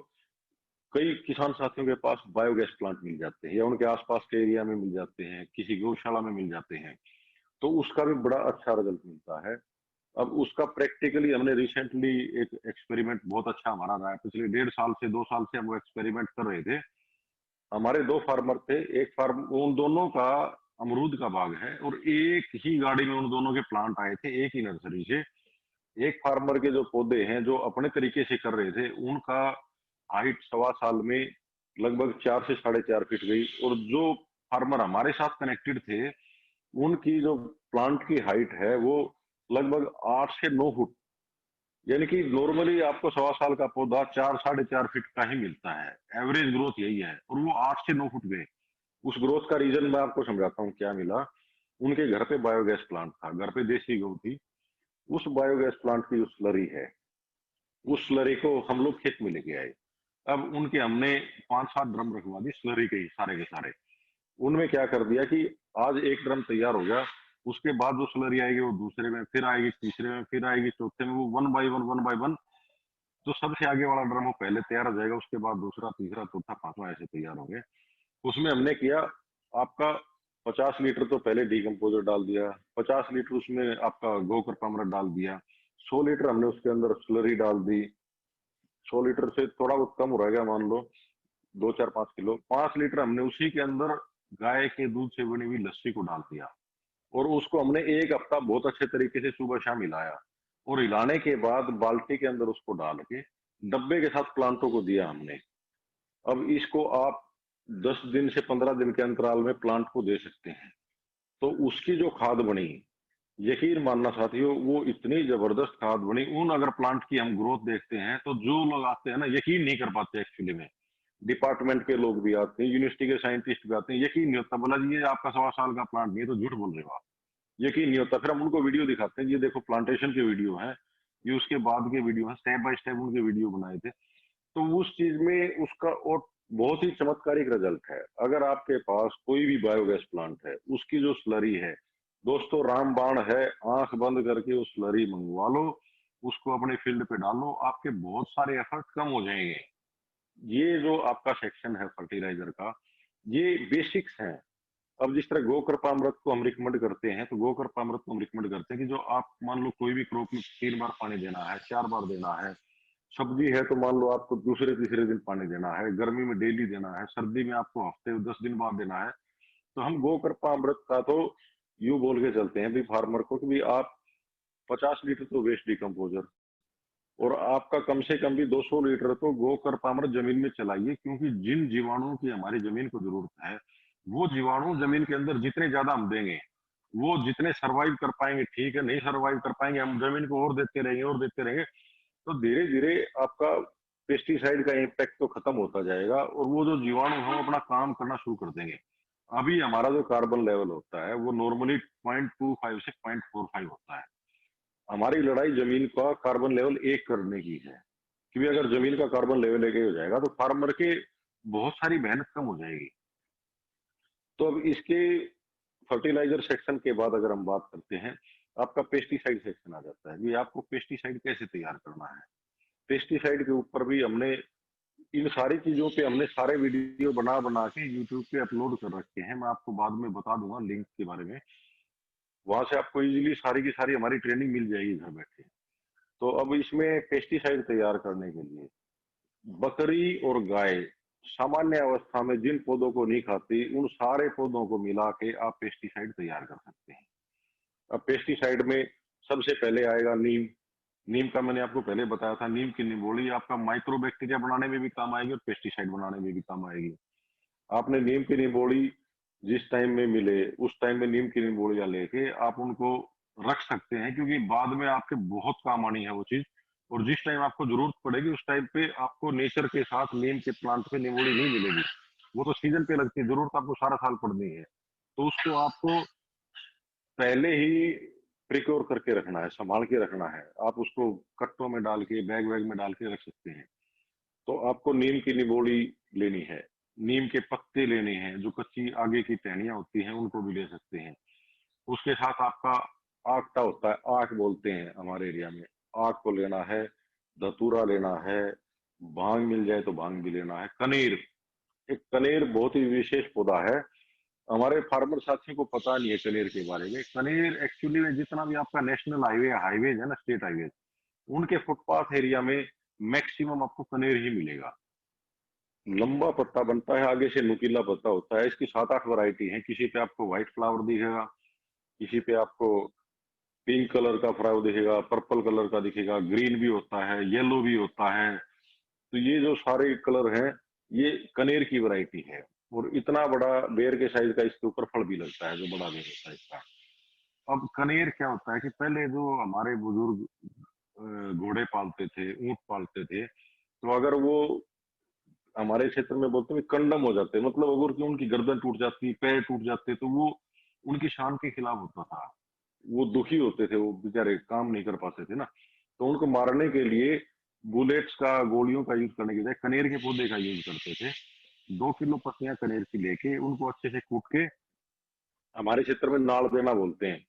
कई किसान साथियों के पास बायोगैस प्लांट मिल जाते हैं या उनके आसपास के एरिया में मिल जाते हैं, किसी गौशाला में मिल जाते हैं, तो उसका भी बड़ा अच्छा रिजल्ट मिलता है। अब उसका प्रैक्टिकली हमने रिसेंटली एक एक्सपेरिमेंट बहुत अच्छा हमारा रहा है, पिछले 1.5 साल से 2 साल से हम वो एक्सपेरिमेंट कर रहे थे। हमारे 2 फार्मर थे, एक फार्म उन दोनों का अमरूद का बाग है और एक ही गाड़ी में उन दोनों के प्लांट आए थे, एक ही नर्सरी से। एक फार्मर के जो पौधे हैं जो अपने तरीके से कर रहे थे, उनका हाइट 1.25 साल में लगभग 4 से 4.5 फीट गई। और जो फार्मर हमारे साथ कनेक्टेड थे, उनकी जो प्लांट की हाइट है वो लगभग 8 से 9 फुट, यानी कि नॉर्मली आपको 1.25 साल का पौधा 4 साढ़े 4 फीट का ही मिलता है, एवरेज ग्रोथ यही है, और वो 8 से 9 फुट गए। उस ग्रोथ का रीजन मैं आपको समझाता हूँ क्या मिला। उनके घर पे बायोगैस प्लांट था, घर पे देसी गौ थी। उस बायोगैस प्लांट की जो स्लरी है, उस स्लरी को हम लोग खेत में लेके आए। अब उनके हमने 5-7 ड्रम रखवा दी स्लरी के ही सारे के सारे। उनमें क्या कर दिया कि आज एक ड्रम तैयार हो गया, उसके बाद जो स्लरी आएगी वो दूसरे में, फिर आएगी तीसरे में, फिर आएगी चौथे में, वो वन बाय वन जो सबसे आगे वाला ड्रम वो पहले तैयार हो जाएगा, उसके बाद दूसरा, तीसरा, चौथा, पांचवा ऐसे तैयार होंगे। उसमें हमने किया आपका 50 लीटर तो पहले डीकम्पोजर डाल दिया, 50 लीटर उसमें आपका गोकर्पामृत डाल दिया, 100 लीटर हमने उसके अंदर स्लरी डाल दी। 100 लीटर से थोड़ा बहुत कम हो रहेगा, मान लो 2, 4, 5 किलो। 5 लीटर हमने उसी के अंदर गाय के दूध से बनी हुई लस्सी को डाल दिया और उसको हमने एक हफ्ता बहुत अच्छे तरीके से सुबह शाम हिलाया। और हिलाने के बाद बाल्टी के अंदर उसको डाल के डब्बे के साथ प्लांटों को दिया हमने। अब इसको आप 10 दिन से 15 दिन के अंतराल में प्लांट को दे सकते हैं। तो उसकी जो खाद बनी, यकीन मानना साथियों, वो इतनी जबरदस्त खाद बनी। उन अगर प्लांट की हम ग्रोथ देखते हैं तो जो लोग आते हैं ना, यकीन नहीं कर पाते एक्चुअली में। डिपार्टमेंट के लोग भी आते हैं, यूनिवर्सिटी के साइंटिस्ट भी आते हैं, यकीन नहीं होता, बोला जी ये आपका 1.25 साल का प्लांट नहीं है, तो झूठ बोल रहे हो आप, यकीन नहीं होता। फिर हम उनको वीडियो दिखाते हैं, ये देखो प्लांटेशन के वीडियो है, ये उसके बाद के वीडियो है, स्टेप बाय स्टेप उनके वीडियो बनाए थे। तो उस चीज में उसका और बहुत ही चमत्कारिक रिजल्ट है। अगर आपके पास कोई भी बायोगैस प्लांट है, उसकी जो स्लरी है दोस्तों रामबाण है, आंख बंद करके उस स्लरी मंगवा लो, उसको अपने फील्ड पे डालो, आपके बहुत सारे एफर्ट कम हो जाएंगे। ये जो आपका सेक्शन है फर्टिलाइजर का, ये बेसिक्स हैं। अब जिस तरह गोकर्पामृत को हम रिकमेंड करते हैं, तो गोकर्पामृत को हम रिकमेंड करते हैं कि जो आप मान लो कोई भी क्रॉप में 3 बार पानी देना है, 4 बार देना है। सब्जी है तो मान लो आपको दूसरे तीसरे दिन पानी देना है, गर्मी में डेली देना है, सर्दी में आपको हफ्ते 10 दिन बाद देना है। तो हम गोकर्पामृत का तो यूं बोल के चलते हैं भी फार्मर को कि भी आप 50 लीटर तो वेस्ट डिकम्पोजर और आपका कम से कम भी 200 लीटर तो गोकर्पामृत जमीन में चलाइए। क्योंकि जिन जीवाणुओं की हमारी जमीन को जरूरत है, वो जीवाणु जमीन के अंदर जितने ज्यादा हम देंगे वो जितने सरवाइव कर पाएंगे ठीक है, नहीं सरवाइव कर पाएंगे हम जमीन को और देते रहेंगे, तो धीरे धीरे आपका पेस्टिसाइड का इम्पैक्ट तो खत्म होता जाएगा और वो जो जीवाणु हम अपना काम करना शुरू कर देंगे। अभी हमारा जो कार्बन लेवल होता है वो नॉर्मली 0.25 से 0.45 होता है। हमारी लड़ाई जमीन का कार्बन लेवल एक करने की है, क्योंकि अगर जमीन का कार्बन लेवल एक हो जाएगा तो फार्मर के बहुत सारी मेहनत कम हो जाएगी। तो अब इसके फर्टिलाइजर सेक्शन के बाद अगर हम बात करते हैं, आपका पेस्टिसाइड सेक्शन आ जाता है। ये आपको पेस्टिसाइड कैसे तैयार करना है, पेस्टिसाइड के ऊपर भी हमने इन सारी चीजों पे हमने सारे वीडियो बना बना के यूट्यूब पे अपलोड कर रखे हैं। मैं आपको बाद में बता दूंगा लिंक के बारे में, वहां से आपको इजीली सारी की सारी हमारी ट्रेनिंग मिल जाएगी घर बैठे। तो अब इसमें पेस्टिसाइड तैयार करने के लिए बकरी और गाय सामान्य अवस्था में जिन पौधों को नहीं खाती उन सारे पौधों को मिला के आप पेस्टिसाइड तैयार कर सकते हैं। अब पेस्टिसाइड में सबसे पहले आएगा नीम। नीम का मैंने आपको पहले बताया था, नीम की निबोली आपका माइक्रो बैक्टीरिया बनाने में भी काम आएगी और पेस्टिसाइड बनाने में भी काम आएगी। आपने नीम की निबोली जिस टाइम में मिले उस टाइम में नीम की निबोलियां लेके आप उनको रख सकते हैं, क्योंकि बाद में आपके बहुत काम आनी है वो चीज। और जिस टाइम आपको जरूरत पड़ेगी उस टाइम पे आपको नेचर के साथ नीम के प्लांट पे निबोली नहीं मिलेगी, वो तो सीजन पे लगती है, जरूरत आपको सारा साल पड़नी है। तो उसको आपको पहले ही प्रिक्योर करके रखना है, संभाल के रखना है। आप उसको कट्टों में डाल के बैग वैग में डाल के रख सकते हैं। तो आपको नीम की निबोली लेनी है, नीम के पत्ते लेने हैं, जो कच्ची आगे की टहनियां होती हैं उनको भी ले सकते हैं। उसके साथ आपका आकटा होता है, आक बोलते हैं हमारे एरिया में, आक को लेना है, धतूरा लेना है, भांग मिल जाए तो भांग भी लेना है। कनेर, एक कनेर बहुत ही विशेष पौधा है, हमारे फार्मर साथियों को पता नहीं है कनेर के बारे में। कनेर एक्चुअली में जितना भी आपका नेशनल हाईवेज है ना, स्टेट हाईवेज, उनके फुटपाथ एरिया में मैक्सिमम आपको कनेर ही मिलेगा। लंबा पत्ता बनता है, आगे से नुकीला पत्ता होता है। इसकी 7-8 वैरायटी है। किसी पे आपको व्हाइट फ्लावर दिखेगा, किसी पे आपको पिंक कलर का फ्लावर दिखेगा, पर्पल कलर का दिखेगा, ग्रीन भी होता है, येलो भी होता है। तो ये जो सारे कलर हैं ये कनेर की वैरायटी है। और इतना बड़ा बेर के साइज का इसके ऊपर फल भी लगता है, जो बड़ा बेर होता है इसका। अब कनेर क्या होता है कि पहले जो हमारे बुजुर्ग घोड़े पालते थे, ऊंट पालते थे, तो अगर वो हमारे क्षेत्र में बोलते हैं कंडम हो जाते, मतलब अगर कि उनकी गर्दन टूट जाती, पैर टूट जाते, तो वो उनकी शान के खिलाफ होता था। वो दुखी होते थे, वो बेचारे काम नहीं कर पाते थे ना। तो उनको मारने के लिए बुलेट्स का, गोलियों का यूज करने के बजाय कनेर के पौधे का यूज करते थे। 2 किलो पत्तियां कनेर की लेके उनको अच्छे से कूट के, हमारे क्षेत्र में नाड़ देना बोलते हैं,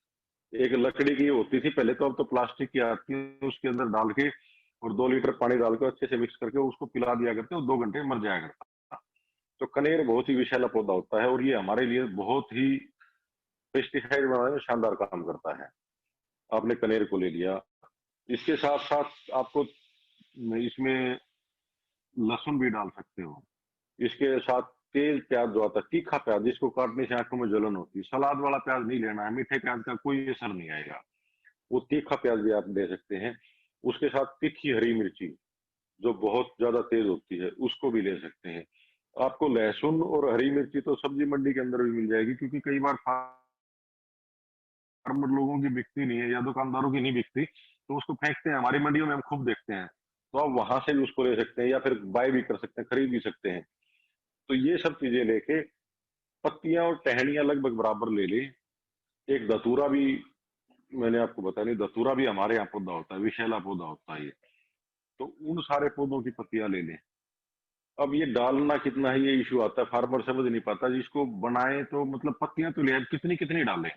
एक लकड़ी की होती थी पहले, तो अब तो प्लास्टिक की आती है, उसके अंदर डाल के और 2 लीटर पानी डाल के अच्छे से मिक्स करके उसको पिला दिया करते, और 2 घंटे मर जाया करता। तो कनेर बहुत ही विषैला पौधा होता है और ये हमारे लिए बहुत ही पेस्टिसाइड बनाने में शानदार काम करता है। आपने कनेर को ले लिया, इसके साथ साथ आपको इसमें लहसुन भी डाल सकते हो। इसके साथ तेज प्याज जो आता है, तीखा प्याज, जिसको काटने से आंखों में जलन होती है, सलाद वाला प्याज नहीं लेना है, मीठे प्याज का कोई असर नहीं आएगा, वो तीखा प्याज भी आप ले सकते हैं। उसके साथ तीखी हरी मिर्ची जो बहुत ज्यादा तेज होती है उसको भी ले सकते हैं। आपको लहसुन और हरी मिर्ची तो सब्जी मंडी के अंदर भी मिल जाएगी, क्योंकि कई बार फार्मर लोगों की बिकती नहीं है या दुकानदारों की नहीं बिकती, तो उसको फेंकते हैं। हमारी मंडियों में हम खूब देखते हैं, तो आप वहां से भी उसको ले सकते हैं या फिर बाय भी कर सकते हैं, खरीद भी सकते हैं। तो ये सब चीजें लेके पत्तियां और टहनियां लगभग बराबर ले लें। एक धतूरा भी मैंने आपको बताया नहीं, धतूरा भी हमारे यहाँ पौधा होता है, विशैला पौधा होता है ये। तो उन सारे पौधों की पत्तियां ले लें। अब ये डालना कितना है, ये इशू आता है, फार्मर समझ नहीं पाता। जिसको बनाए तो मतलब पत्तियां तो ले, अब कितनी कितनी डालें।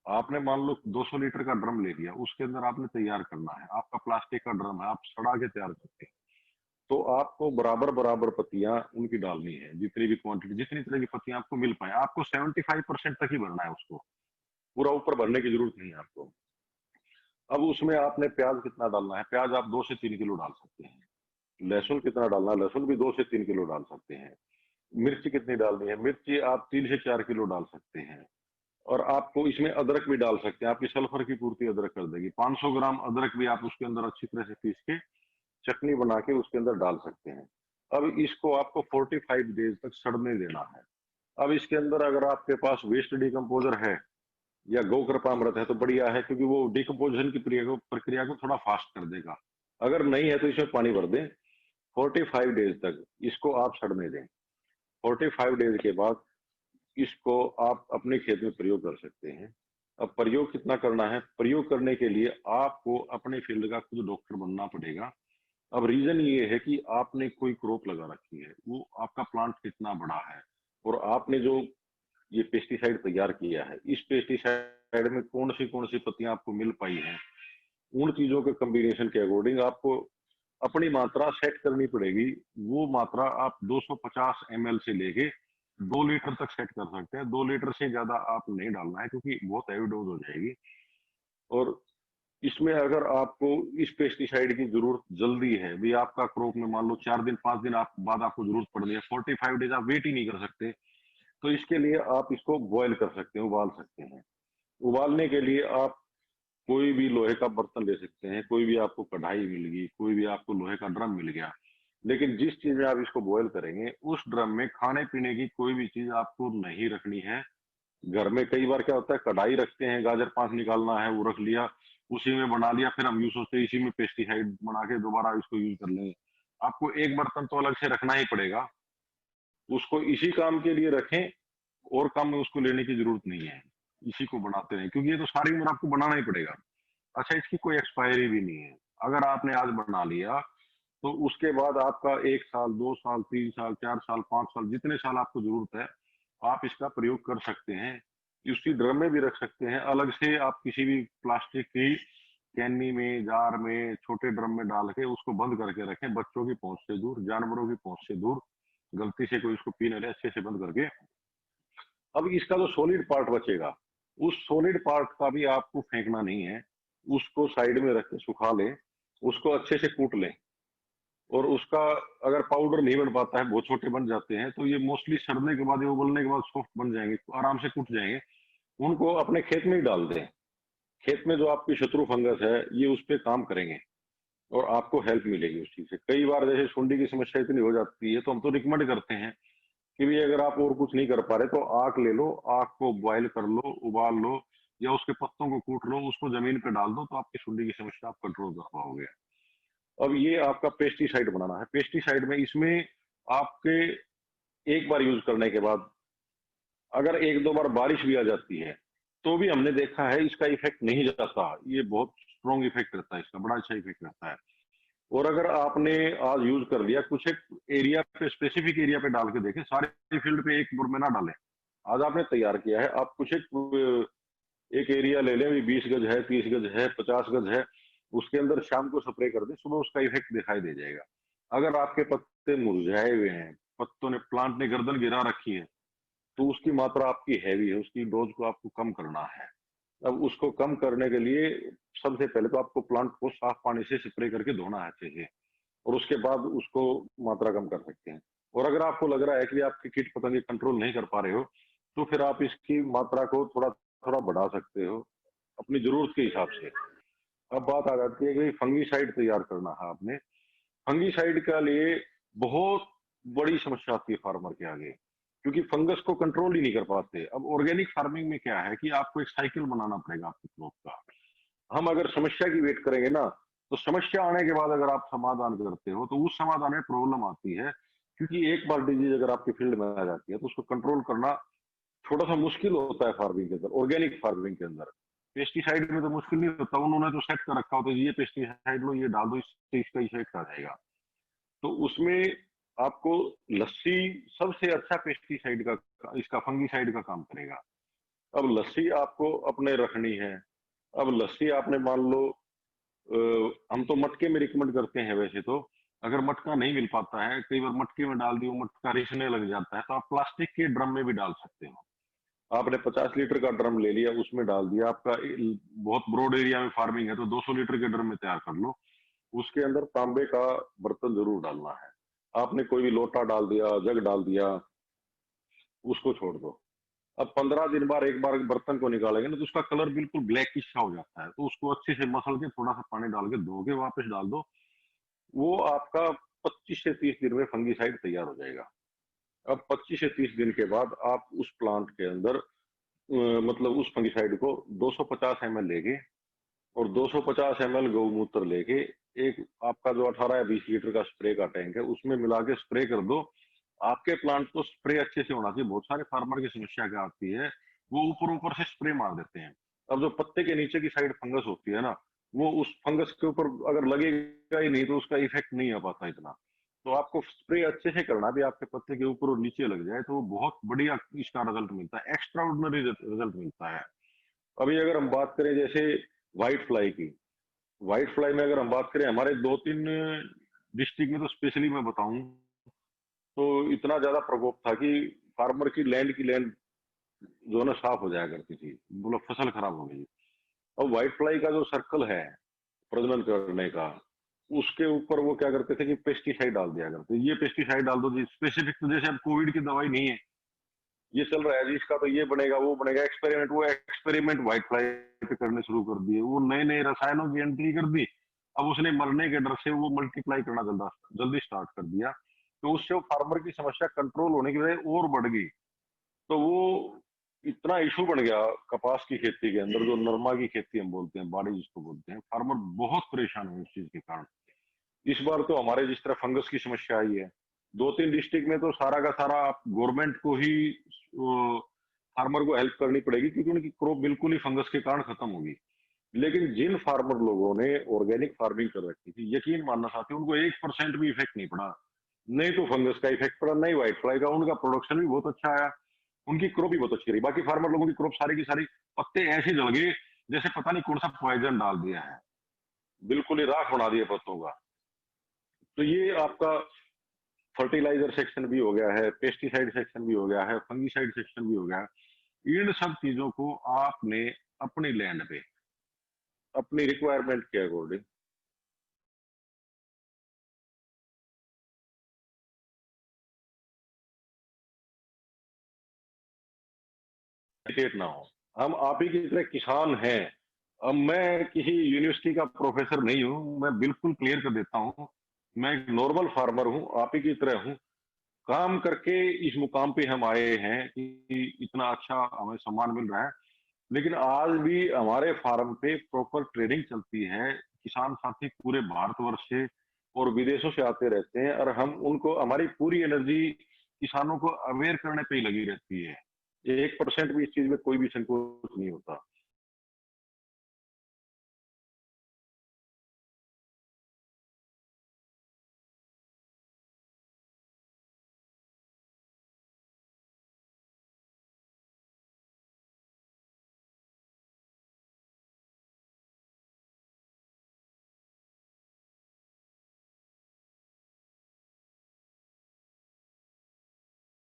आपने मान लो 200 लीटर का ड्रम ले लिया, उसके अंदर आपने तैयार करना है, आपका प्लास्टिक का ड्रम है, आप सड़ा के तैयार करते हैं, तो आपको बराबर बराबर पत्तियां उनकी डालनी है, जितनी भी क्वांटिटी, जितनी तरह की पत्तियां आपको मिल पाए। आपको 75% तक ही भरना है उसको, पूरा ऊपर भरने की जरूरत नहीं है आपको। अब उसमें आपने प्याज कितना डालना है, प्याज आप 2 से 3 किलो डाल सकते हैं। लहसुन कितना डालना है, लहसुन भी 2 से 3 किलो डाल सकते हैं। मिर्ची कितनी डालनी है, मिर्ची आप 3 से 4 किलो डाल सकते हैं। और आपको इसमें अदरक भी डाल सकते हैं, आपकी सल्फर की पूर्ति अदरक कर देगी। 500 ग्राम अदरक भी आप उसके अंदर अच्छी तरह से पीस के चटनी बना के उसके अंदर डाल सकते हैं। अब इसको आपको 45 डेज तक सड़ने देना है। अब इसके अंदर अगर आपके पास वेस्ट डिकम्पोजर है या गौ कृपामृत है तो बढ़िया है, क्योंकि वो डिकम्पोजिशन की प्रक्रिया को थोड़ा फास्ट कर देगा। अगर नहीं है तो इसमें पानी भर दें। 45 डेज तक इसको आप सड़ने दें। 45 डेज के बाद इसको आप अपने खेत में प्रयोग कर सकते हैं। अब प्रयोग कितना करना है? प्रयोग करने के लिए आपको अपने फील्ड का खुद डॉक्टर बनना पड़ेगा। अब रीजन ये है कि आपने कोई क्रॉप लगा रखी है, वो आपका प्लांट कितना बड़ा है, और आपने जो ये पेस्टिसाइड तैयार किया है, इस पेस्टिसाइड में कौन सी पत्तियां आपको मिल पाई हैं, उन चीजों के कॉम्बिनेशन के अकॉर्डिंग आपको अपनी मात्रा सेट करनी पड़ेगी। वो मात्रा आप 250 ml से लेके 2 लीटर तक सेट कर सकते हैं। 2 लीटर से ज्यादा आप नहीं डालना है, क्योंकि बहुत हैवी डोज हो जाएगी। और इसमें अगर आपको इस पेस्टिसाइड की जरूरत जल्दी है, भी आपका क्रॉप में मान लो 4 दिन 5 दिन आप बाद आपको जरूरत पड़ रही है, 45 डेज आप वेट ही नहीं कर सकते, तो इसके लिए आप इसको बॉयल कर सकते हैं, उबाल सकते हैं। उबालने के लिए आप कोई भी लोहे का बर्तन ले सकते हैं, कोई भी आपको कढ़ाई मिल गई, कोई भी आपको लोहे का ड्रम मिल गया। लेकिन जिस चीज में आप इसको बॉयल करेंगे, उस ड्रम में खाने पीने की कोई भी चीज आपको नहीं रखनी है। घर में कई बार क्या होता है, कढ़ाई रखते हैं, गाजर पाक निकालना है वो रख लिया, उसी में बना लिया, फिर हम यूज सोचते हैं इसी में पेस्टिसाइड बना के दोबारा इसको यूज कर लेंगे। आपको एक बर्तन तो अलग से रखना ही पड़ेगा, उसको इसी काम के लिए रखें, और काम में उसको लेने की जरूरत नहीं है। इसी को बनाते रहें, क्योंकि ये तो सारी उम्र आपको बनाना ही पड़ेगा। अच्छा, इसकी कोई एक्सपायरी भी नहीं है। अगर आपने आज बना लिया तो उसके बाद आपका 1 साल 2 साल 3 साल 4 साल 5 साल जितने साल आपको जरूरत है आप इसका प्रयोग कर सकते हैं। उसी ड्रम में भी रख सकते हैं, अलग से आप किसी भी प्लास्टिक की कैनी में, जार में, छोटे ड्रम में डाल के उसको बंद करके रखें, बच्चों की पहुंच से दूर, जानवरों की पहुंच से दूर, गलती से कोई इसको पी न ले, अच्छे से बंद करके। अब इसका जो सॉलिड पार्ट बचेगा, उस सॉलिड पार्ट का भी आपको फेंकना नहीं है, उसको साइड में रख के सुखा लें, उसको अच्छे से कूट लें। और उसका अगर पाउडर नहीं बन पाता है, बहुत छोटे बन जाते हैं, तो ये मोस्टली सड़ने के बाद या उबलने के बाद सॉफ्ट बन जाएंगे, तो आराम से कूट जाएंगे। उनको अपने खेत में ही डाल दें। खेत में जो आपकी शत्रु फंगस है ये उस पर काम करेंगे और आपको हेल्प मिलेगी उस चीज से। कई बार जैसे सुंडी की समस्या इतनी हो जाती है, तो हम तो रिकमेंड करते हैं कि भी अगर आप और कुछ नहीं कर पा रहे तो आक ले लो, आक को बॉयल कर लो, उबाल लो, या उसके पत्तों को कूट लो, उसको जमीन पे डाल दो, तो आपकी सुंडी की समस्या आप कंट्रोल कर पाओगे। अब ये आपका पेस्टिसाइड बनाना है। पेस्टिसाइड में इसमें आपके एक बार यूज करने के बाद अगर 1-2 बार बारिश भी आ जाती है तो भी हमने देखा है इसका इफेक्ट नहीं जाता। ये बहुत स्ट्रॉन्ग इफेक्ट रहता है इसका, बड़ा अच्छा इफेक्ट रहता है। और अगर आपने आज यूज कर लिया, कुछ एक एरिया पे, स्पेसिफिक एरिया पे डाल के देखें, सारे फील्ड पे एक बार में ना डालें। आज आपने तैयार किया है, आप कुछ एक एरिया ले लें, 20 गज है, 30 गज है, 50 गज है, उसके अंदर शाम को स्प्रे कर दें, सुबह उसका इफेक्ट दिखाई दे जाएगा। अगर आपके पत्ते मुरझाए हुए हैं, पत्तों ने, प्लांट ने गर्दन गिरा रखी है, तो उसकी मात्रा आपकी हैवी है, उसकी डोज को आपको कम करना है। अब उसको कम करने के लिए सबसे पहले तो आपको प्लांट को साफ पानी से स्प्रे करके धोना है अच्छे से, और उसके बाद उसको मात्रा कम कर सकते हैं। और अगर आपको लग रहा है कि आपके कीट पतंगे कंट्रोल नहीं कर पा रहे हो, तो फिर आप इसकी मात्रा को थोड़ा थोड़ा बढ़ा सकते हो अपनी जरूरत के हिसाब से। अब बात आ जाती है कि फंगीसाइड तैयार करना है आपने। फंगीसाइड के लिए बहुत बड़ी समस्या आती है फार्मर के आगे, क्योंकि फंगस को कंट्रोल ही नहीं कर पाते। अब ऑर्गेनिक फार्मिंग में क्या है कि आपको एक साइकिल बनाना पड़ेगा आपके क्रॉप का। हम अगर समस्या की वेट करेंगे ना, तो समस्या आने के बाद अगर आप समाधान करते हो तो उस समाधान में प्रॉब्लम आती है, क्योंकि एक बार डिजीज अगर आपके फील्ड में आ जाती है तो उसको कंट्रोल करना थोड़ा सा मुश्किल होता है फार्मिंग के अंदर, ऑर्गेनिक फार्मिंग के अंदर। पेस्टिसाइड में तो मुश्किल नहीं होता, उन्होंने तो सेट कर रखा होता है, ये पेस्टिसाइड लो, ये डाल दो, इससे इसका इफेक्ट आ जाएगा। तो उसमें आपको लस्सी सबसे अच्छा पेस्टिसाइड का, इसका फंगीसाइड का काम करेगा। अब लस्सी आपको अपने रखनी है। अब लस्सी आपने मान लो, हम तो मटके में रिकमेंड करते हैं वैसे तो। अगर मटका नहीं मिल पाता है, कई बार मटके में डाल दियो, मटका रिसने लग जाता है, तो आप प्लास्टिक के ड्रम में भी डाल सकते हो। आपने 50 लीटर का ड्रम ले लिया, उसमें डाल दिया, आपका बहुत ब्रॉड एरिया में फार्मिंग है तो 200 लीटर के ड्रम में तैयार कर लो। उसके अंदर तांबे का बर्तन जरूर डालना है। आपने कोई भी लोटा डाल दिया, जग डाल दिया, उसको छोड़ दो। अब 15 दिन बाद एक बार बर्तन को निकालेंगे ना, तो उसका कलर बिल्कुल ब्लैकिश सा हो जाता है, तो उसको अच्छे से मसल के थोड़ा सा पानी डाल के धो के वापस डाल दो। वो आपका 25 से 30 दिन में फंगीसाइड तैयार हो जाएगा। अब 25 से 30 दिन के बाद आप उस प्लांट के अंदर मतलब उस फंगिसाइड को 250 ml लेके और 250 ml गौमूत्र लेके एक आपका जो 18 या 20 लीटर का स्प्रे का टैंक है उसमें मिला के स्प्रे कर दो। आपके प्लांट को स्प्रे अच्छे से होना चाहिए। बहुत सारे फार्मर की समस्या क्या आती है, वो ऊपर ऊपर से स्प्रे मार देते हैं। अब जो पत्ते के नीचे की साइड फंगस होती है ना, वो उस फंगस के ऊपर अगर लगेगा ही नहीं तो उसका इफेक्ट नहीं आ पाता इतना। तो आपको स्प्रे अच्छे से करना भी, आपके पत्ते के ऊपर और नीचे लग जाए तो वो बहुत बढ़िया इसका रिजल्ट मिलता है, एक्स्ट्रा ऑर्डिनरी रिजल्ट मिलता है। अभी अगर हम बात करें जैसे व्हाइट फ्लाई की, व्हाइट फ्लाई में अगर हम बात करें हमारे 2-3 डिस्ट्रिक्ट में तो स्पेशली मैं बताऊं तो इतना ज्यादा प्रकोप था कि फार्मर की लैंड जो है ना साफ हो जाया करती थी, मतलब फसल खराब हो गई। अब व्हाइट फ्लाई का जो सर्कल है प्रजनन करने का, उसके ऊपर वो क्या करते थे कि पेस्टिसाइड डाल दिया करते, ये पेस्टिसाइड डाल दो जी स्पेसिफिक। तो जैसे अब कोविड की दवाई नहीं है, ये चल रहा है जी, इसका तो ये बनेगा वो बनेगा, एक्सपेरिमेंट, वो एक्सपेरिमेंट व्हाइट फ्लाई पे करने शुरू कर दिए, वो नए नए रसायनों की एंट्री कर दी। अब उसने मरने के डर से वो मल्टीप्लाई करना जल्दी स्टार्ट कर दिया, तो उससे वो फार्मर की समस्या कंट्रोल होने की बजाय और बढ़ गई। तो वो इतना इशू बन गया कपास की खेती के अंदर, जो नरमा की खेती हम बोलते हैं, बाड़ी जिसको बोलते हैं, फार्मर बहुत परेशान हुए इस चीज के कारण। इस बार तो हमारे जिस तरह फंगस की समस्या आई है 2-3 डिस्ट्रिक्ट में, तो सारा का सारा आप गवर्नमेंट को ही फार्मर को हेल्प करनी पड़ेगी, क्योंकि उनकी क्रॉप बिल्कुल ही फंगस के कारण खत्म होगी। लेकिन जिन फार्मर लोगों ने ऑर्गेनिक फार्मिंग कर रखी थी, यकीन मानना चाहते हैं, उनको 1% भी इफेक्ट नहीं पड़ा। नहीं तो फंगस का इफेक्ट पड़ा, नहीं व्हाइट फ्लाई का। उनका प्रोडक्शन भी बहुत अच्छा आया, उनकी क्रॉप भी बहुत अच्छी रही। बाकी फार्मर लोगों की क्रॉप सारी की सारी पत्ते ऐसे जल गए जैसे पता नहीं कौन सा पॉइजन डाल दिया है, बिल्कुल ही राख बना दिया पत्तों का। तो ये आपका फर्टिलाइजर सेक्शन भी हो गया है, पेस्टिसाइड सेक्शन भी हो गया है, फंगिसाइड सेक्शन भी हो गया है। इन सब चीजों को आपने अपनी लैंड पे अपनी रिक्वायरमेंट के अकॉर्डिंग ना हो। हम आप ही की तरह किसान हैं। अब मैं किसी यूनिवर्सिटी का प्रोफेसर नहीं हूँ, मैं बिल्कुल क्लियर कर देता हूँ, मैं एक नॉर्मल फार्मर हूँ, आप ही की तरह हूँ। काम करके इस मुकाम पे हम आए हैं कि इतना अच्छा हमें सम्मान मिल रहा है। लेकिन आज भी हमारे फार्म पे प्रॉपर ट्रेनिंग चलती है। किसान साथी पूरे भारतवर्ष से और विदेशों से आते रहते हैं, और हम उनको, हमारी पूरी एनर्जी किसानों को अवेयर करने पे ही लगी रहती है। 1% भी इस चीज में कोई भी संकोच नहीं होता।